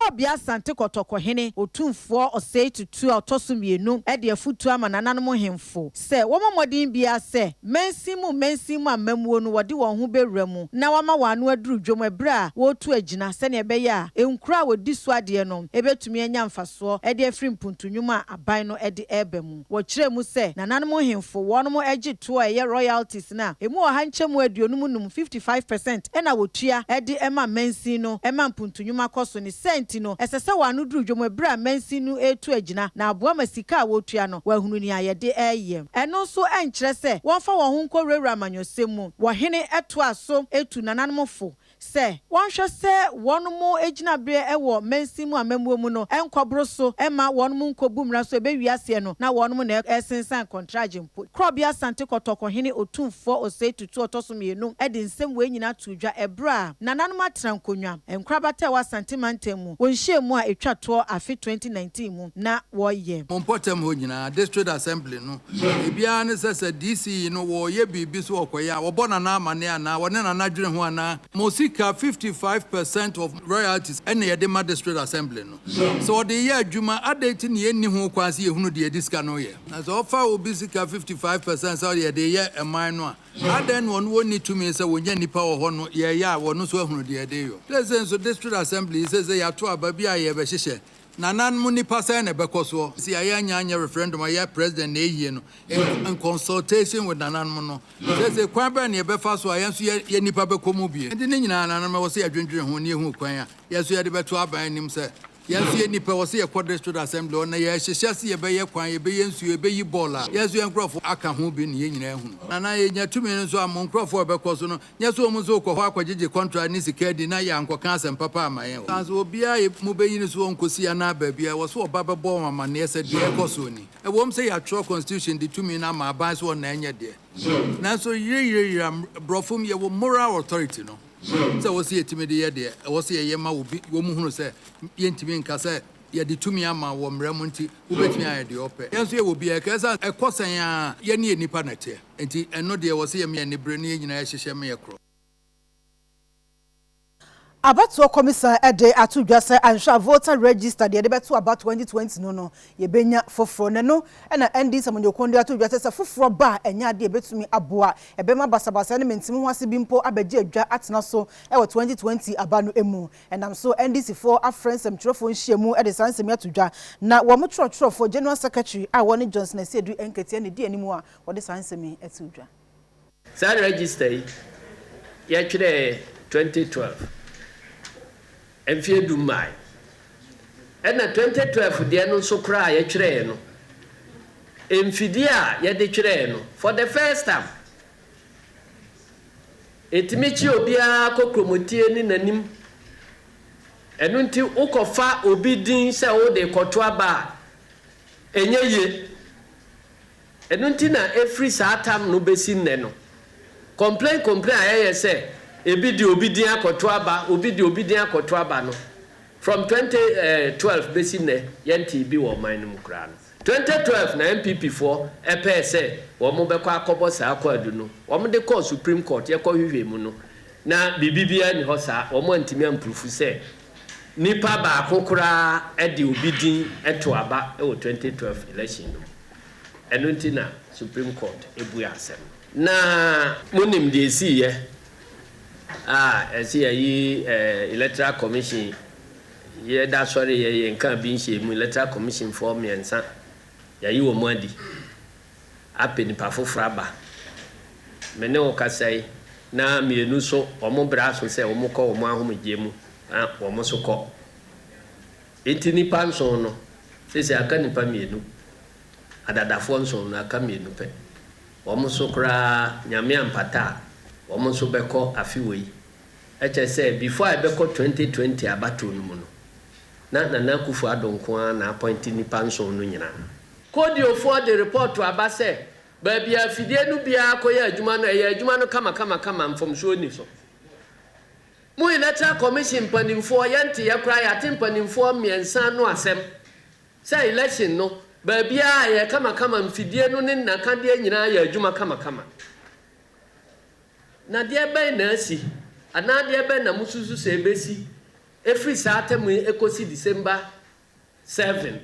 Obia sante kotokohene otumfo osei tutu otosumienu e de afutu ama nananom hemfo se womomodin bia se mensimu amamuo no wode won ho bewramu na wama wano aduru dwom ebra wo tu agina se ne ebe ya enkura wodi so ade no ebetumi anya mfaso e de afri mpuntunwuma aban no e de ebemu wo kiremu se nananom hemfo wonom ege to eye royalties na emu oha nchemu aduonum num 55% e na wotua e de ema mensi no ema mpuntunwuma koso ni senti no esese wanu duru dwom ebra mensi no etu agina na aboa masika wotua no wahunu ni ayede eyem eno so enkyere se wonfa wo ho nkorewura amanyosemu wo hene eto aso etu nananomfo se wonhwe se wonomo egina bre ewo mensimu amamuo mu no enkobro so ema wonomo nkobumra so ebewiase no na wonomo na esensan contract mpo krobia sante kotoko hene otumfo osei tutu otosomienu edi nsem we nyina tudwa ebra nananom atrankonwa enkrabata wa sante mantemu wonhyemu a etwato afi 2019 mu na woye
Mompotem ho nyina District Assembly no ebia ne sese DC no wo ye bibi so okoya wo bona na amane ana wone na nadwere ho ana mosika 55% of royalties and the District Assembly no. So the year Juma adate ni eni ho kwanse ehunu de diska no ye. As offer obisika 55% so the year a minor. Aden one need to me say wonya nipa wo ho no ye ya wo no so ehunu de de yo. President so District Assembly says ya to ababi aye be hyehyɛ. Nanan munipa say na bekoso si anya referendum aye president na ehie no in consultation with nanan no say kwan ba na ye befa so aye so ye nipa bekomu bie ndi ne nyina nanan ma wo say adwendwere ho ne ehu kwan a ye so ye de beto aban nim say ye so ye nipa wo say ye District Assembly on na ye hyehyɛ se ye be ye kwan ye be ye nsu ye be yi bola ye so ye nkrofo aka ho bi ne ye nyina ehu nanan ye nya tumi nso am nkrofo bekoso no nye so mu so kɔ hɔ akɔgye contract ni sika di na ya nkɔ kan asɛm papa amaye o so obia ye mu be yin so nkosi ya na baabia wo so oba bɛbɔ mama ne sɛ de ekoso ni e wom sɛ ya tro constitution di tumi na ma ban so na enye de na so yire brofum ye wo moral authority no so wo se yetimi de ye de wo se ye ma wo bi wo mu hunu sɛ yentimi nka sɛ ye de tumi ama wo mramu nti wo betimi aye de opɛ yenso ye wo bi e ka sɛ ekosan a ye ne nipa na te nti eno de wo se ye me ne bre ne nyina ye hyehyɛ me ye kro
Abatuo Commissioner Ede Atudwase ansha voter register de beto about 2020 no ye benya foforo ne no na ND Samonyokondo Atudwase se foforo ba enya de betumi aboa ebema basabasa ne mentimi ho ase bimpo abeje adwa atena so e 2020 aba no emu enam so NDC for afrensem trofo nhyiemu e de sansem atudwa na wo mo trofo General Secretary a woni Johnson Edu Enkete ne di animu a wo de sansem atudwa
sa register ye twere 2012 Emfie Dumai. And 2012 the no so cry a treno. Emfidia ye de treno for the first time. Etimichi obia kokromotie ni nanim. Enu nti ukofa obi din se wo de koto aba enye ye. Enu nti na every satam no besi nne no. Complain aye say ebi di obidin akoto aba no from 2012 besi ne yenti bi wo man mu kra no 2012 na MPP for EPS wo mo be kwa akobo sa akwadu no wo mo de call Supreme Court ye kwa hwehwe mu no na bibibia ni ho sa wo mo ntimi amproof se nipa ba akokora e de obidin eto aba e 2012 election no eno ntina Supreme Court ebu asem na munim de esi ye electoral commission ye da sorry ye nkan bi nhye mu electoral commission for miensa yayi wo mu adi apeni pa fofora ba mene o kasai na mienu so omo bra so se omo ko omo ahomgye mu omo so ko etini panso no se aka nipa mienu adadafo nso no aka mienu pe omo so kra nyame ampata omo so beko afiwei eche say before I beko 2020 abato no mu no na kufu adonko na appoint ni panso no nyina kodio for the report to abase ba bia fidie no bia akoya adwuma no kama mfom so ni so mu electoral commission panimfo yente ye kra ya timpanimfo miensa no asem say election no ba bia ye kama mfidie no ne na kade nyina ya adwuma kama na de ben na asi ana de ben na mususu se besi every Saturday ekosi December 7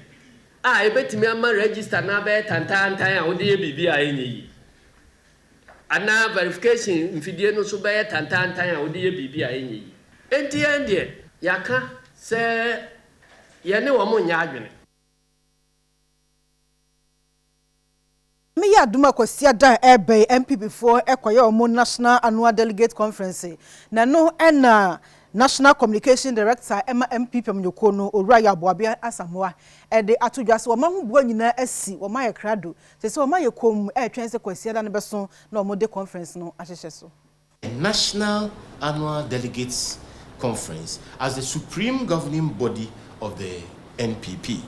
ebetimi ama register na be tantan a wo de bibi a enyi ana verification mfidie no so be tantan a wo de bibi a enyi enti ende yaka se ye ne wo mo nya adwene
Me ya duma kwasia da ebe MPP for ekoye omo National Annual Delegate Conference na no na National Communication Director Emma MPP Mnyokono Oraya Boabia Asamoah de atudwase wo ma ho bua nyina asi wo ma ye krado se wo ma ye kom twen se kwasia da ne beso na omo de conference no ahyehye so
National Annual Delegates Conference as the supreme governing body of the NPP.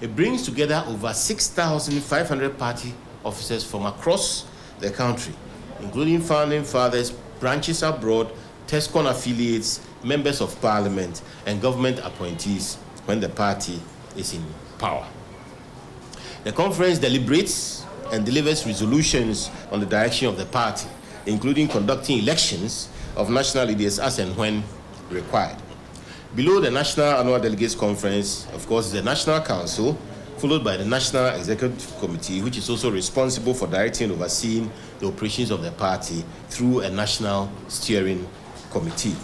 It brings together over 6,500 party officers from across the country, including founding fathers, branches abroad, TESCON affiliates, members of parliament, and government appointees when the party is in power. The conference deliberates and delivers resolutions on the direction of the party, including conducting elections of national leaders as and when required. Below the National Annual Delegates Conference, of course, is the National Council, followed by the National Executive Committee, which is also responsible for directing and overseeing the operations of the party through a National Steering Committee.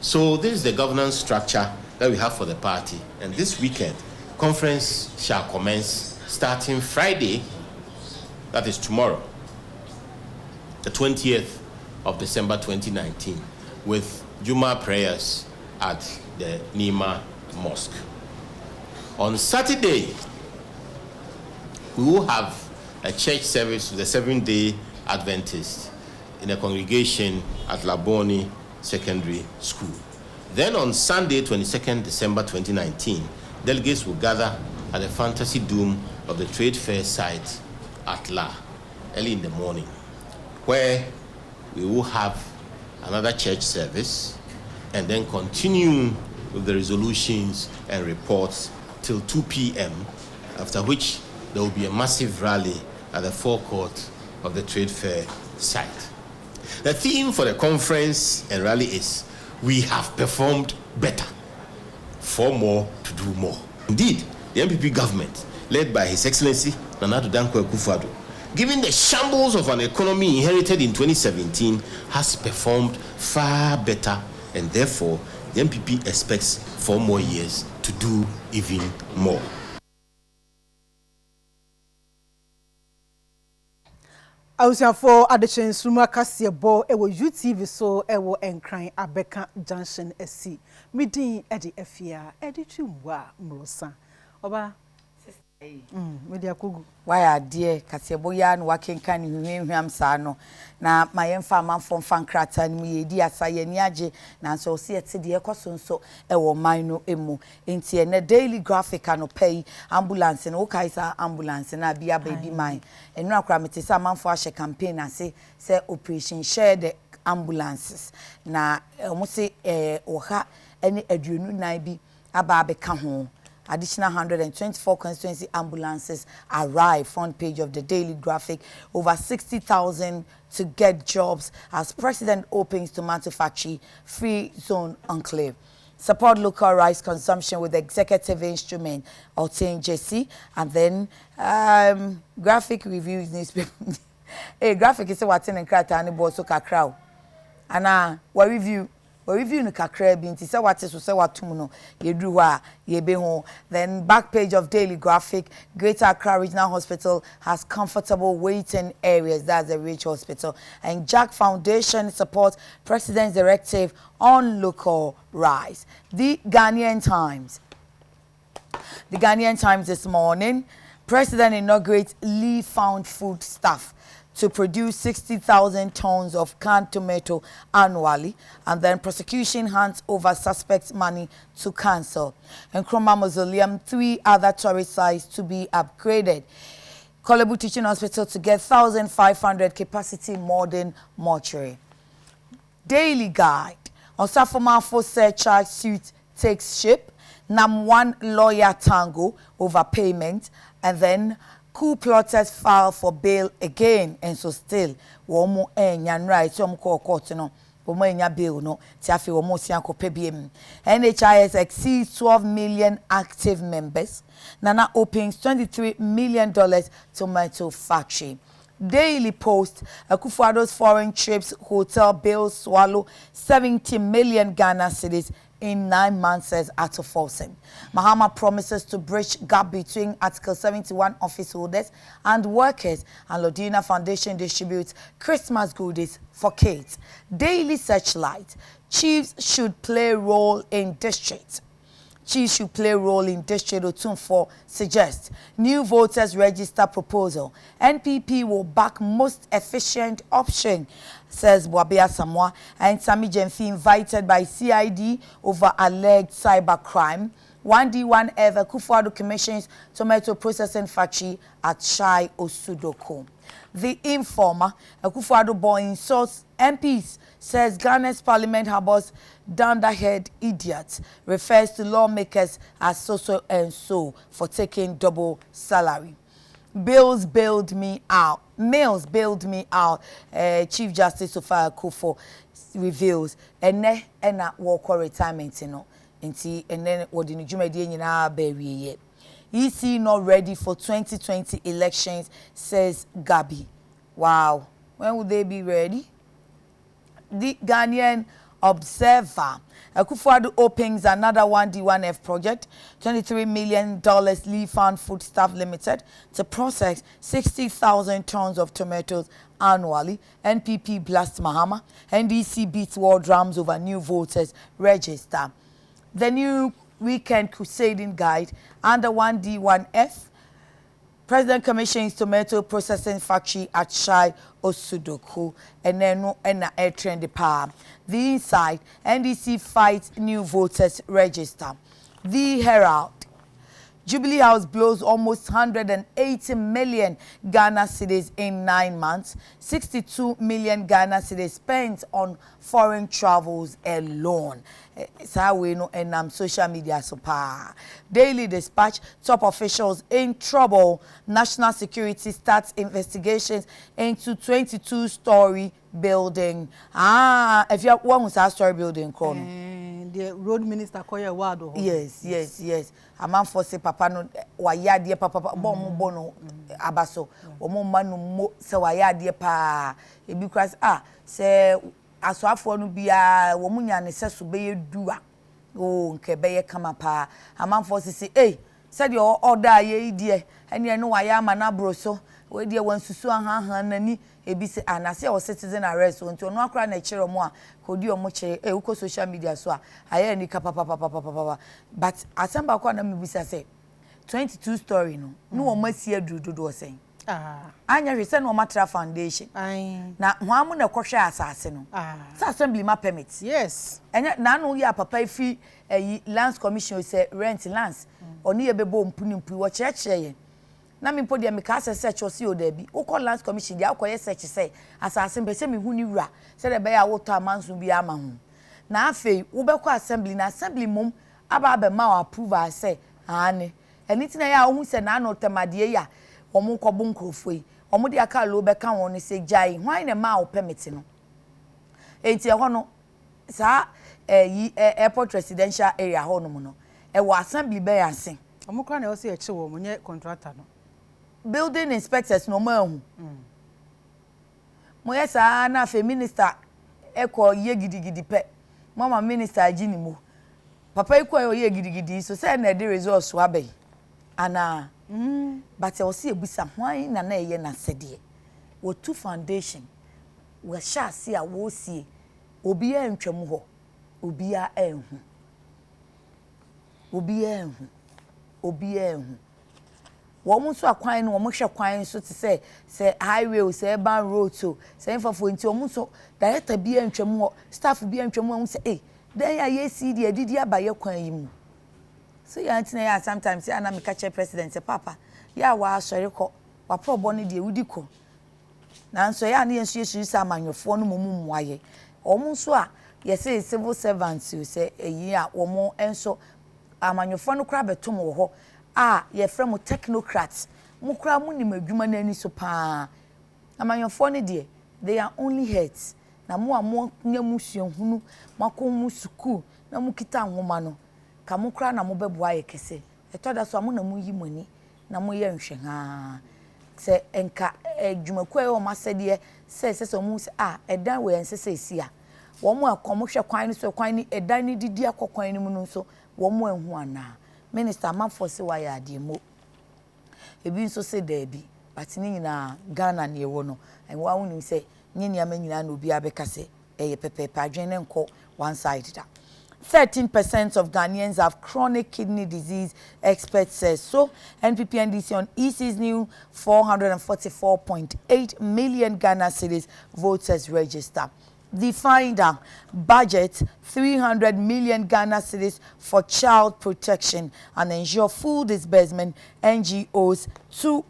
So this is the governance structure that we have for the party. And this weekend, conference shall commence starting Friday, that is tomorrow, the 20th of December 2019, with Juma prayers at the Nima Mosque. On Saturday, we will have a church service with the Seventh-day Adventists in a congregation at Laboni Secondary School. Then on Sunday, 22nd December 2019, delegates will gather at the Fantasy Dome of the Trade Fair site at La, early in the morning, where we will have another church service and then continue with the resolutions and reports till 2 p.m., after which there will be a massive rally at the forecourt of the Trade Fair site. The theme for the conference and rally is we have performed better. For more to do more. Indeed, the MPP government, led by His Excellency Nana Addo Dankwa Akufo-Addo, given the shambles of an economy inherited in 2017, has performed far better, and therefore the MPP expects 4 more years to do even more.
Awusiafo Adekye Nsroma kasebo ewo UTV so ewo Enkran Abeka Junction esi midin edi efia edi twumwa mrosa oba media kugu
why dear kasebo ya no wakenkan ni hwehwam saa no na mayemfa amanfo mfa nkrata ni yedi asaye ni age na so se ete de ekoso nso ewo man no emu enti ene daily graphic ano pay ambulance no kaisa ambulance na bia baby man enu akra metese amanfo ahye campaign ase se operation share the ambulances na omo se oha ene aduonu nan bi aba abeka ho. Additional 124 constituency ambulances arrive. Front page of the Daily Graphic. Over 60,000 to get jobs as President opens tomato factory free zone enclave. Support local rice consumption with executive instrument obtain JC. And then graphic reviews newspaper. Hey, graphic is what's in krata and boso kakrao. And what review? We review no kakra bi nti se wate so se watum no yedru ho a yebe ho. Then back page of Daily Graphic. Greater Accra Regional Hospital has comfortable waiting areas. That's the Rich Hospital. And Jack Foundation supports President's directive on local rice. The Ghanaian Times. The Ghanaian Times this morning. President inaugurates Lee Found Food Staff to produce 60,000 tons of canned tomato annually, and then prosecution hands over suspects' money to council. In Nkrumah Mausoleum, 3 other tourist sites to be upgraded. Kolebu Teaching Hospital to get 1,500 capacity modern mortuary. Daily Guide. Osafomafo surcharge suit takes shape. Nam1 lawyer tango over payment, and then coup plotters file for bail again, and so still womo enyan right so mko court no womo enya bail no tiafi womo sianko pebiem. NHIS exceeds 12 million active members. Nana opens $23 million tomato factory. Daily Post. Akufo-Addo's foreign trips hotel bills swallow 70 million Ghana cedis in 9 months, says Ato Folsen. Mahama promises to bridge gap between Article 71 office holders and workers, and Lodina Foundation distributes Christmas goodies for kids. Daily Searchlight. Chiefs should play role in district. Chiefs should play role in District Otumfor suggests new voters register proposal. NPP will back most efficient option, says Bwabia Samoa. And Sami Jenfi invited by CID over alleged cybercrime. 1D1F Akufo-Addo commissions tomato processing factory at Shai Osudoko. The Informer. Akufo-Addo boy insults MPs, says Ghana's parliament harbors dunderhead idiots, refers to lawmakers as so and so for taking double salary. Bills bailed me out. Mails bailed me out. Chief Justice Sofa Akufo reveals ene ena woko retirement no. Nti ene wodi ni jumadi nyina bewie ye. EC not ready for 2020 elections, says Gabi. Wow. When would they be ready? The Ghanaian Observer. Akufo-Addo opens another 1D1F project, $23 million Lee Found Foodstuff Limited to process 60,000 tons of tomatoes annually. NPP blasts Mahama. NDC beats war drums over new voters register. The new weekend crusading guide under 1D1F. President commissions tomato processing factory at Shai Osudoku and then air trend the power. The inside, NDC fights new voters register. The Herald. Jubilee House blows almost 180 million Ghana cedis in 9 months. 62 million Ghana cedis spent on foreign travels alone. It's how we know and social media super. Daily Dispatch. Top officials in trouble. National Security starts investigations into 22-story building. If you one who's a story building corner.
The road minister Koya Wado.
Yes. A man for say papa no waya dear papa bono abaso. Omo manu mo se waya dear pa. Because say aswafo no bia wo munya ne se so be dua. Oh nke be ye kama pa. A man for say said your order ye dear. Ene no waya mana bro so. We dear wan susu ahan nani ebi se anase o citizen arrest so nti ono akra na kire mo a kodi o mo kire uko social media so a aye ni papa but asamba kwa na me bisa say 22 story no no o masi adudu o sen anya hwe se no matra foundation na hwamu na kohwe asase no sa assembly ma permit
yes
enya na no ya papa ifi lands commission say rent lands oni ebebo mpunimpu wo kire ye na me podi me ka search o si o da bi wo call lands commission dia akoye search say asase mbese me hu ni wura se de be ya wo to amanso bi ama hu na afei wo be ko assembly na assembly mum aba ma approve say ane anything ya wo hu se na no temade ya omo ko bon krofoi omo de aka lo be ka won ni se jai hwan na ma wo permit no enti e ho no sa airport residential area ho no no e wo assembly be ya sen
omo kra na o se e che wo mo nye contractor no
building inspectors no mahu mo yesa na fe minister eko ye gidigidi pe mama minister agini mo papa eko ye gidigidi so say na the results wa be ana but o se ebusa hwan na ye na sede wo two foundation wo sha se a wo sie obi a ntwam ho obi a enhu obi a enhu womu so akwan no womu hwe kwan so te say highway o say ban road so say mfafo nti womu so director bi antwam ho staff bi antwam ho say then ya yesi di adidi abaye kwan yi mu so ya ntina ya sometimes ya na me catch president say papa ya wa asori ko wa probo ne de wudi ko na nso ya na yensu yesu sa amanyofo no mumu muaye womu so a ye say civil servants you say eyi a womu enso amanyofo no kra betom wo ho ye frem technocrats mu kra mu ni madwuma na ani so pa amanyofo ne de they are only heads na mu amo nyamu suahunu makom mu suku na mu kita nwoma no ka mu kra na mu beboa ye kese etoda so amu na mu yi mani na mu ye nhwe ha se enka adwumaku e o masede se mu se edan we ensese sia wo mu akomo hwe kwan ni so kwan ni edan ni didi akokwan ni mu no so wo mu ehu ana minister man for say why ade mo ebi nso say da bi but ni nyina Ghana na ewo no en wa wonu say nyenia ma nyina na obi abeka say eye pepepe adwen ne nko one side da 13% of Ghanaians have chronic kidney disease, experts say. So, NPP-NDC on EC's new 444.8 million Ghana cedis voters register. The finder budget 300 million Ghana cedis for child protection and ensure full disbursement NGOs to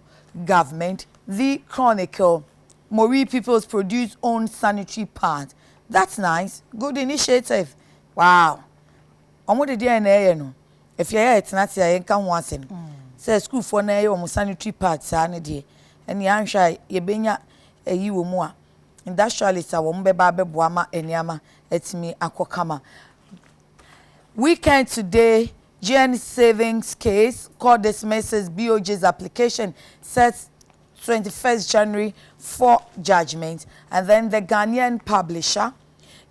government. The Chronicle, Mori peoples produce own sanitary pads. That's nice. Good initiative. Wow. Omo de dey na ye no. If you hear it na tia ye kan ho asem. Say school for na ye omo sanitary pads sa ne de. Eni anhwa ye benya eyi wo mu a. Industrialists are wombeba beboama eniama etimi akokama. Weekend today, GN savings case court dismisses BOJ's application sets 21st January for judgment. And then the Ghanaian publisher,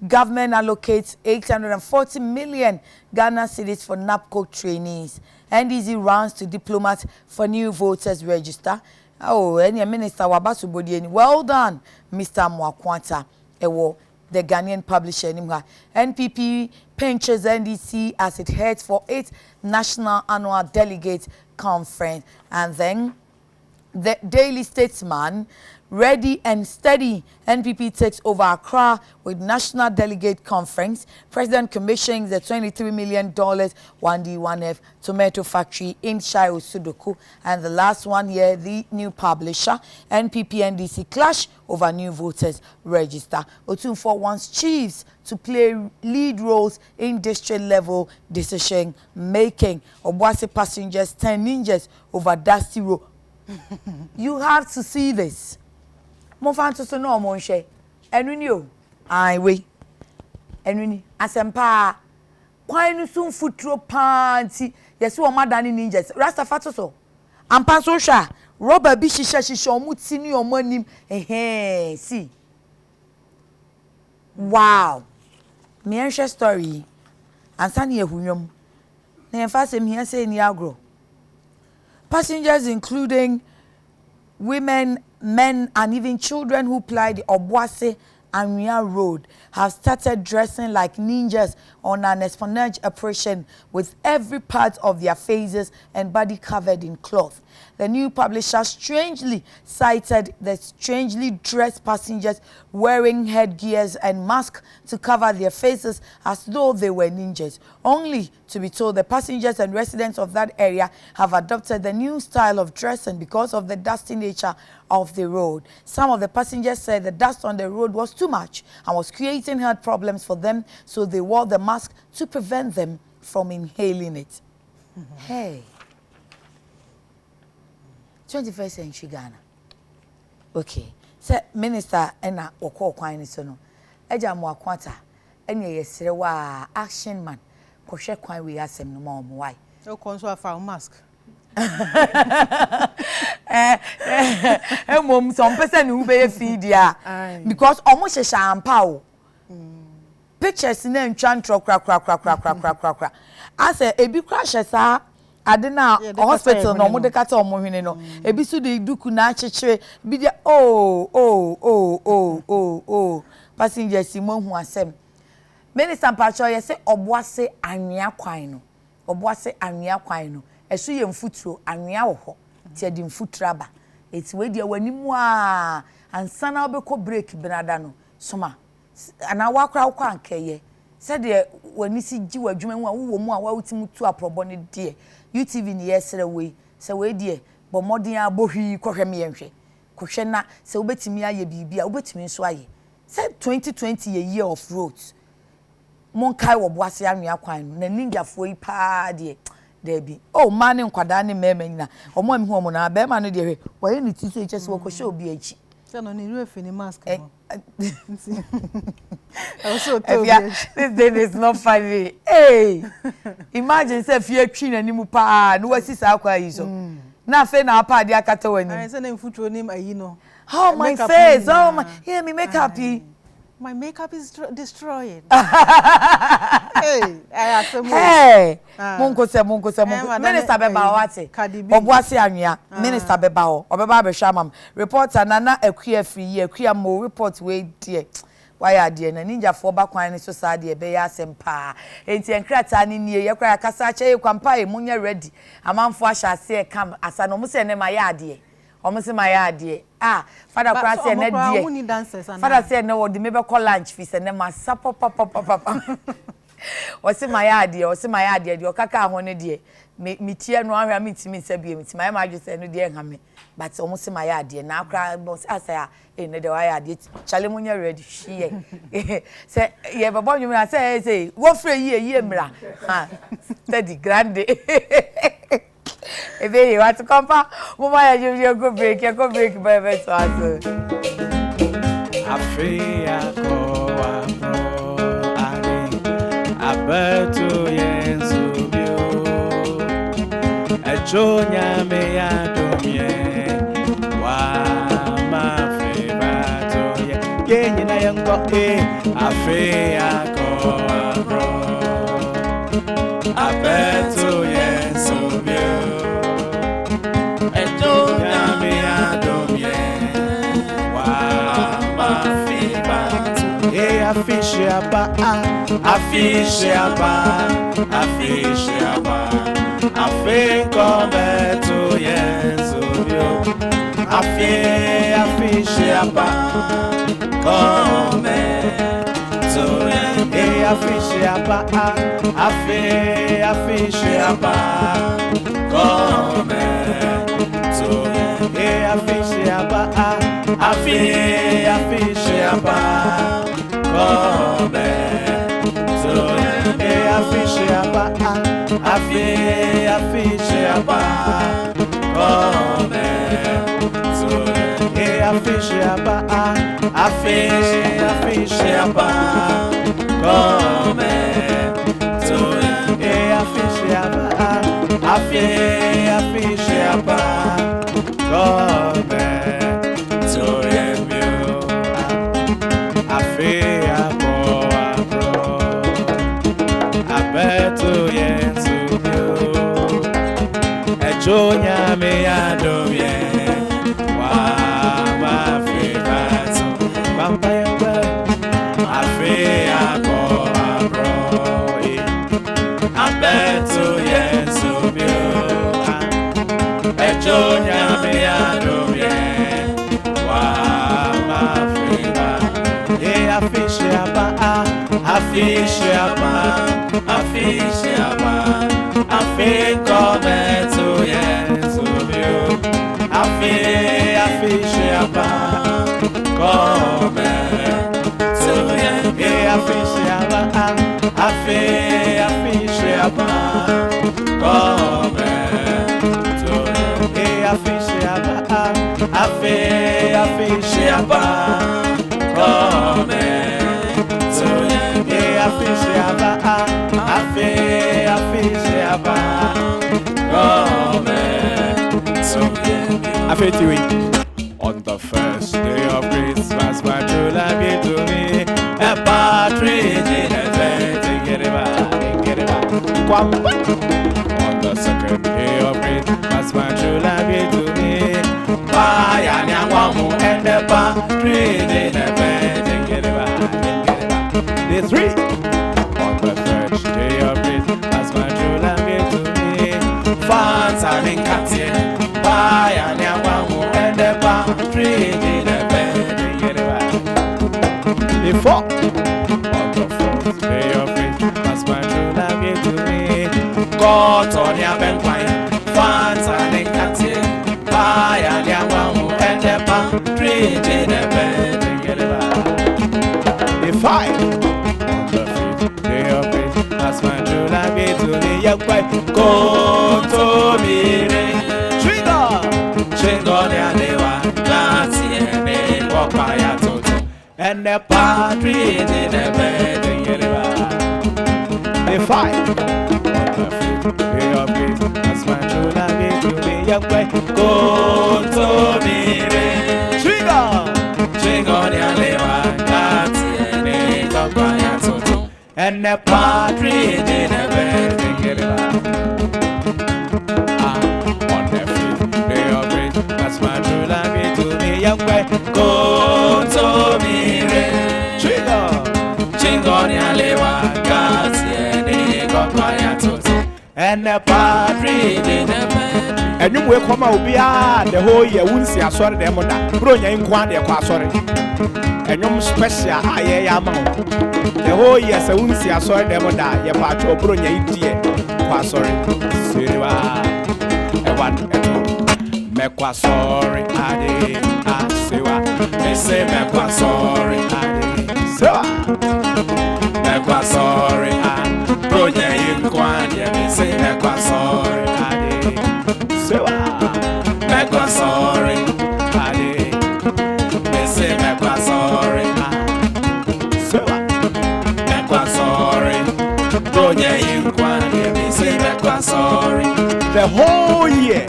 government allocates 840 million Ghana cedis for NAPCO trainees. NDC runs to diplomats for new voters register. Oh, any minister wabasu bodieni. Well done, Mr. Mwakwanta. Ewo, the Ghanaian publisher. NPP pinches NDC as it heads for 8th National Annual Delegate Conference. And then the Daily Statesman, ready and steady. NPP takes over Accra with National Delegate Conference. President commissions the $23 million 1D1F tomato factory in Shayo Sudoku. And the last one here, the new publisher, NPP-NDC clash over new voters register. Otunfor wants chiefs to play lead roles in district level decision making. Obuasi passengers 10 ninjas over Dusty Road. You have to see this. Mofanto so no monche. Enuni o. Ai we. Enuni asempa kwan no so mfuturo panti yesi o madani ninjas Rastafari so ampa so hwa rubber bi hihye omuti ni omanim see wow me enhwe story ansani ehunwom na emfa sem hia say ni agro passengers including women, men and even children who ply the Obuasi Anria Road have started dressing like ninjas on an espionage operation with every part of their faces and body covered in cloth. The new publisher strangely cited the strangely dressed passengers wearing headgears and masks to cover their faces as though they were ninjas, only to be told the passengers and residents of that area have adopted the new style of dressing because of the dusty nature of the road. Some of the passengers said the dust on the road was too much and was creating health problems for them, so they wore the mask to prevent them from inhaling it. Hey. 21st century Ghana. Okay. So minister ena okọ kwan ni so no. Eja mo akwanta ene yesere wa action man. Kohwe kwan we asem no ma omo why.
O konso afa mask.
Mom some person who be feed ya because omo hye ampa o. Pictures na ntwa ntro kra. Ase ebi crash sa adena hospital no mo de kata omo hwene no ebi su de duku na achechire bi de passengers mo hu asem minister pacho ye se Obuasi anwea kwan no Obuasi anwea kwan no esu ye mfuturo anwea wo ho tie de mfuturo aba eti we de wanimu a ansana obekọ break benada no soma ana wakra kwa ankeye se de wani si gi wadwuma hu a wo mu a wawutimu tu aprobo ne de UTV ni yesere we se we de bo modern abohwi kohwe me yenhwe kohwe na se obetimi aye bibia obetimi nso aye se 2020 ye year of roads mon kai wo Obuasi anwea kwan na ninjafo yi pa de Debbie. Oh, man in Quadani Memena. Or one woman, I bear man, dear. Why any teacher just walk a show BH?
Son on the roof in a mask.
Also, this day is not funny. Hey, imagine if you're clean and you pa, no, what's this aqua is. Nothing, our party, I cut away. I send him food to name, you know. Oh, my face. Oh, my, hear me make happy. My makeup is destroyed. Hey, hey, Munko se Minister Beba wate. Obuasi anwea. Minister Beba o. Obeba be hwamam. Reporter Nana Akua free Akua mo report we die. Why are na ninja for ba kwan ni so sa de be ya sempa. Enti enkrata ni nie ye kwa kasa ache ye kwampa e munya ready. Amanfo ahya se kam asa no mo se ne ma ya de. Omo se ma ya de. Father Christ say na die. Father say na wo de me be call lunch fi se ne ma sa papa. Wose my idea, the okaka ho ne de. Me tie no ahwa me timi nsa bia me timi my maju say no de enha me. But almost my idea na akra boss asa ne de why idea chale munya ready hie. Say ye babo nyum na say wo frɛ yie mra. Steady grande. Ebe you want to come pa mo ma ya go break by so aso.
Afia ko Aberto Yensubio Achonya me adomye Wa ma febato Yenye na yango Afia ko abro Aberto Yensubio Achonya me adomye Wa ma febato Afishe aba afe come to Yensubio afishe aba come to afishe aba afishe aba come to afishe aba afishe aba come to afishe aba afishe aba come to afishe aba
afishe apa come to afishe apa come to you afia po abeto yensu you ejonya me adomye wa afia po abro abeto yensu you ejonya me adomye wa mafriba afishe apa come to yensu you afishe apa come to yensu afishe apa come to afishe apa afishe apa come to afishe apa afishe apa come to afetiwi. On the first day of Christmas, my true love gave to me a partridge in a bed. Get it back. On the second day of Christmas, my true love gave to me and the partridge in a bed. Get it back. Day 3. On the third day of Christmas, my true love gave to me fans and in captain. And the partridge in a bed. Get it back. Day 4. On the fourth day of Christmas, my true love gave to me caught on your banquine, fans and in captain. And the partridge in a bed. Get it back. Day 5. On the fifth day of Christmas, my true love gave to me young wife, go to me. And the partridge in the bed. Day 5. On the fifth day of Christmas, my true love gave to me young boy. Go to me, trigger and the partridge in the bed. On the fifth day of Christmas, my true love gave to me young boy. Go to me, trigger and the partridge in the bed. And you will come out beyond the whole year. Won't see a sort of them on that. Bronya in Quandia, sorry. And you special, I am the whole year. So won't see a sort of them on that. Your part of Bronya in dear. Sorry. Silva. I want to make was sorry. I say, they say, make was sorry. So, make was sorry. Bronya in Quandia, they say, make was sorry. So, make was sorry. They say, make was sorry. So, make was sorry. Bronya in Quandia, they say, make was sorry. The whole year,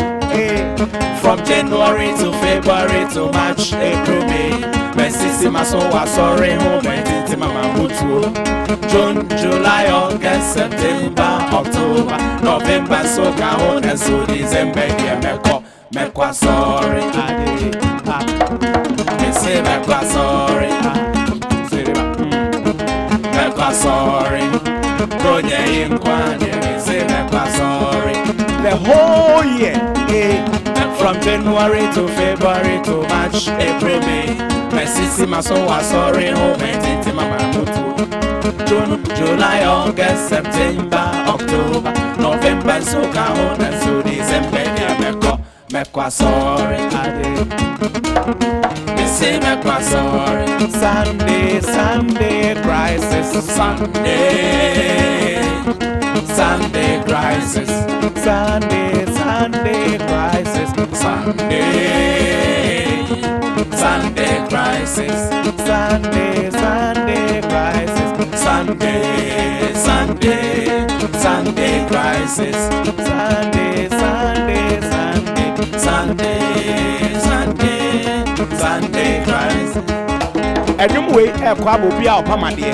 from January to February to March, April, May. Messi so was sorry, home and Mama Mutu. June, July, August, September, October, November, so Cajon, and so December, make was sorry. They say, make was sorry. Make was sorry. Bronya in Quandia, they say, make was sorry. The whole year, from January to February to March, April, May. Messi so was sorry, home and Mama Mutu. June, July, August, September, October, November, so Cajon, and so December, make was sorry. They say, make was sorry. Sunday crisis. Sunday crisis. Sunday crisis. Sunday Sunday crisis.
Sunday, Sunday crisis.
Sunday, Sunday, Sunday crisis.
Sunday, Sunday, Sunday.
Sunday, Sunday, Sunday crisis.
Enum we e kwa bobi a opamade.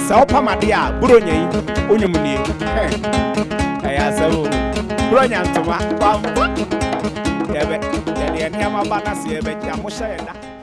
Sa opamade a buronya yi onyumnie. Ya sawo. Buronya ntoma. Yebe, yede enema ba na se yebe ja mo hye da.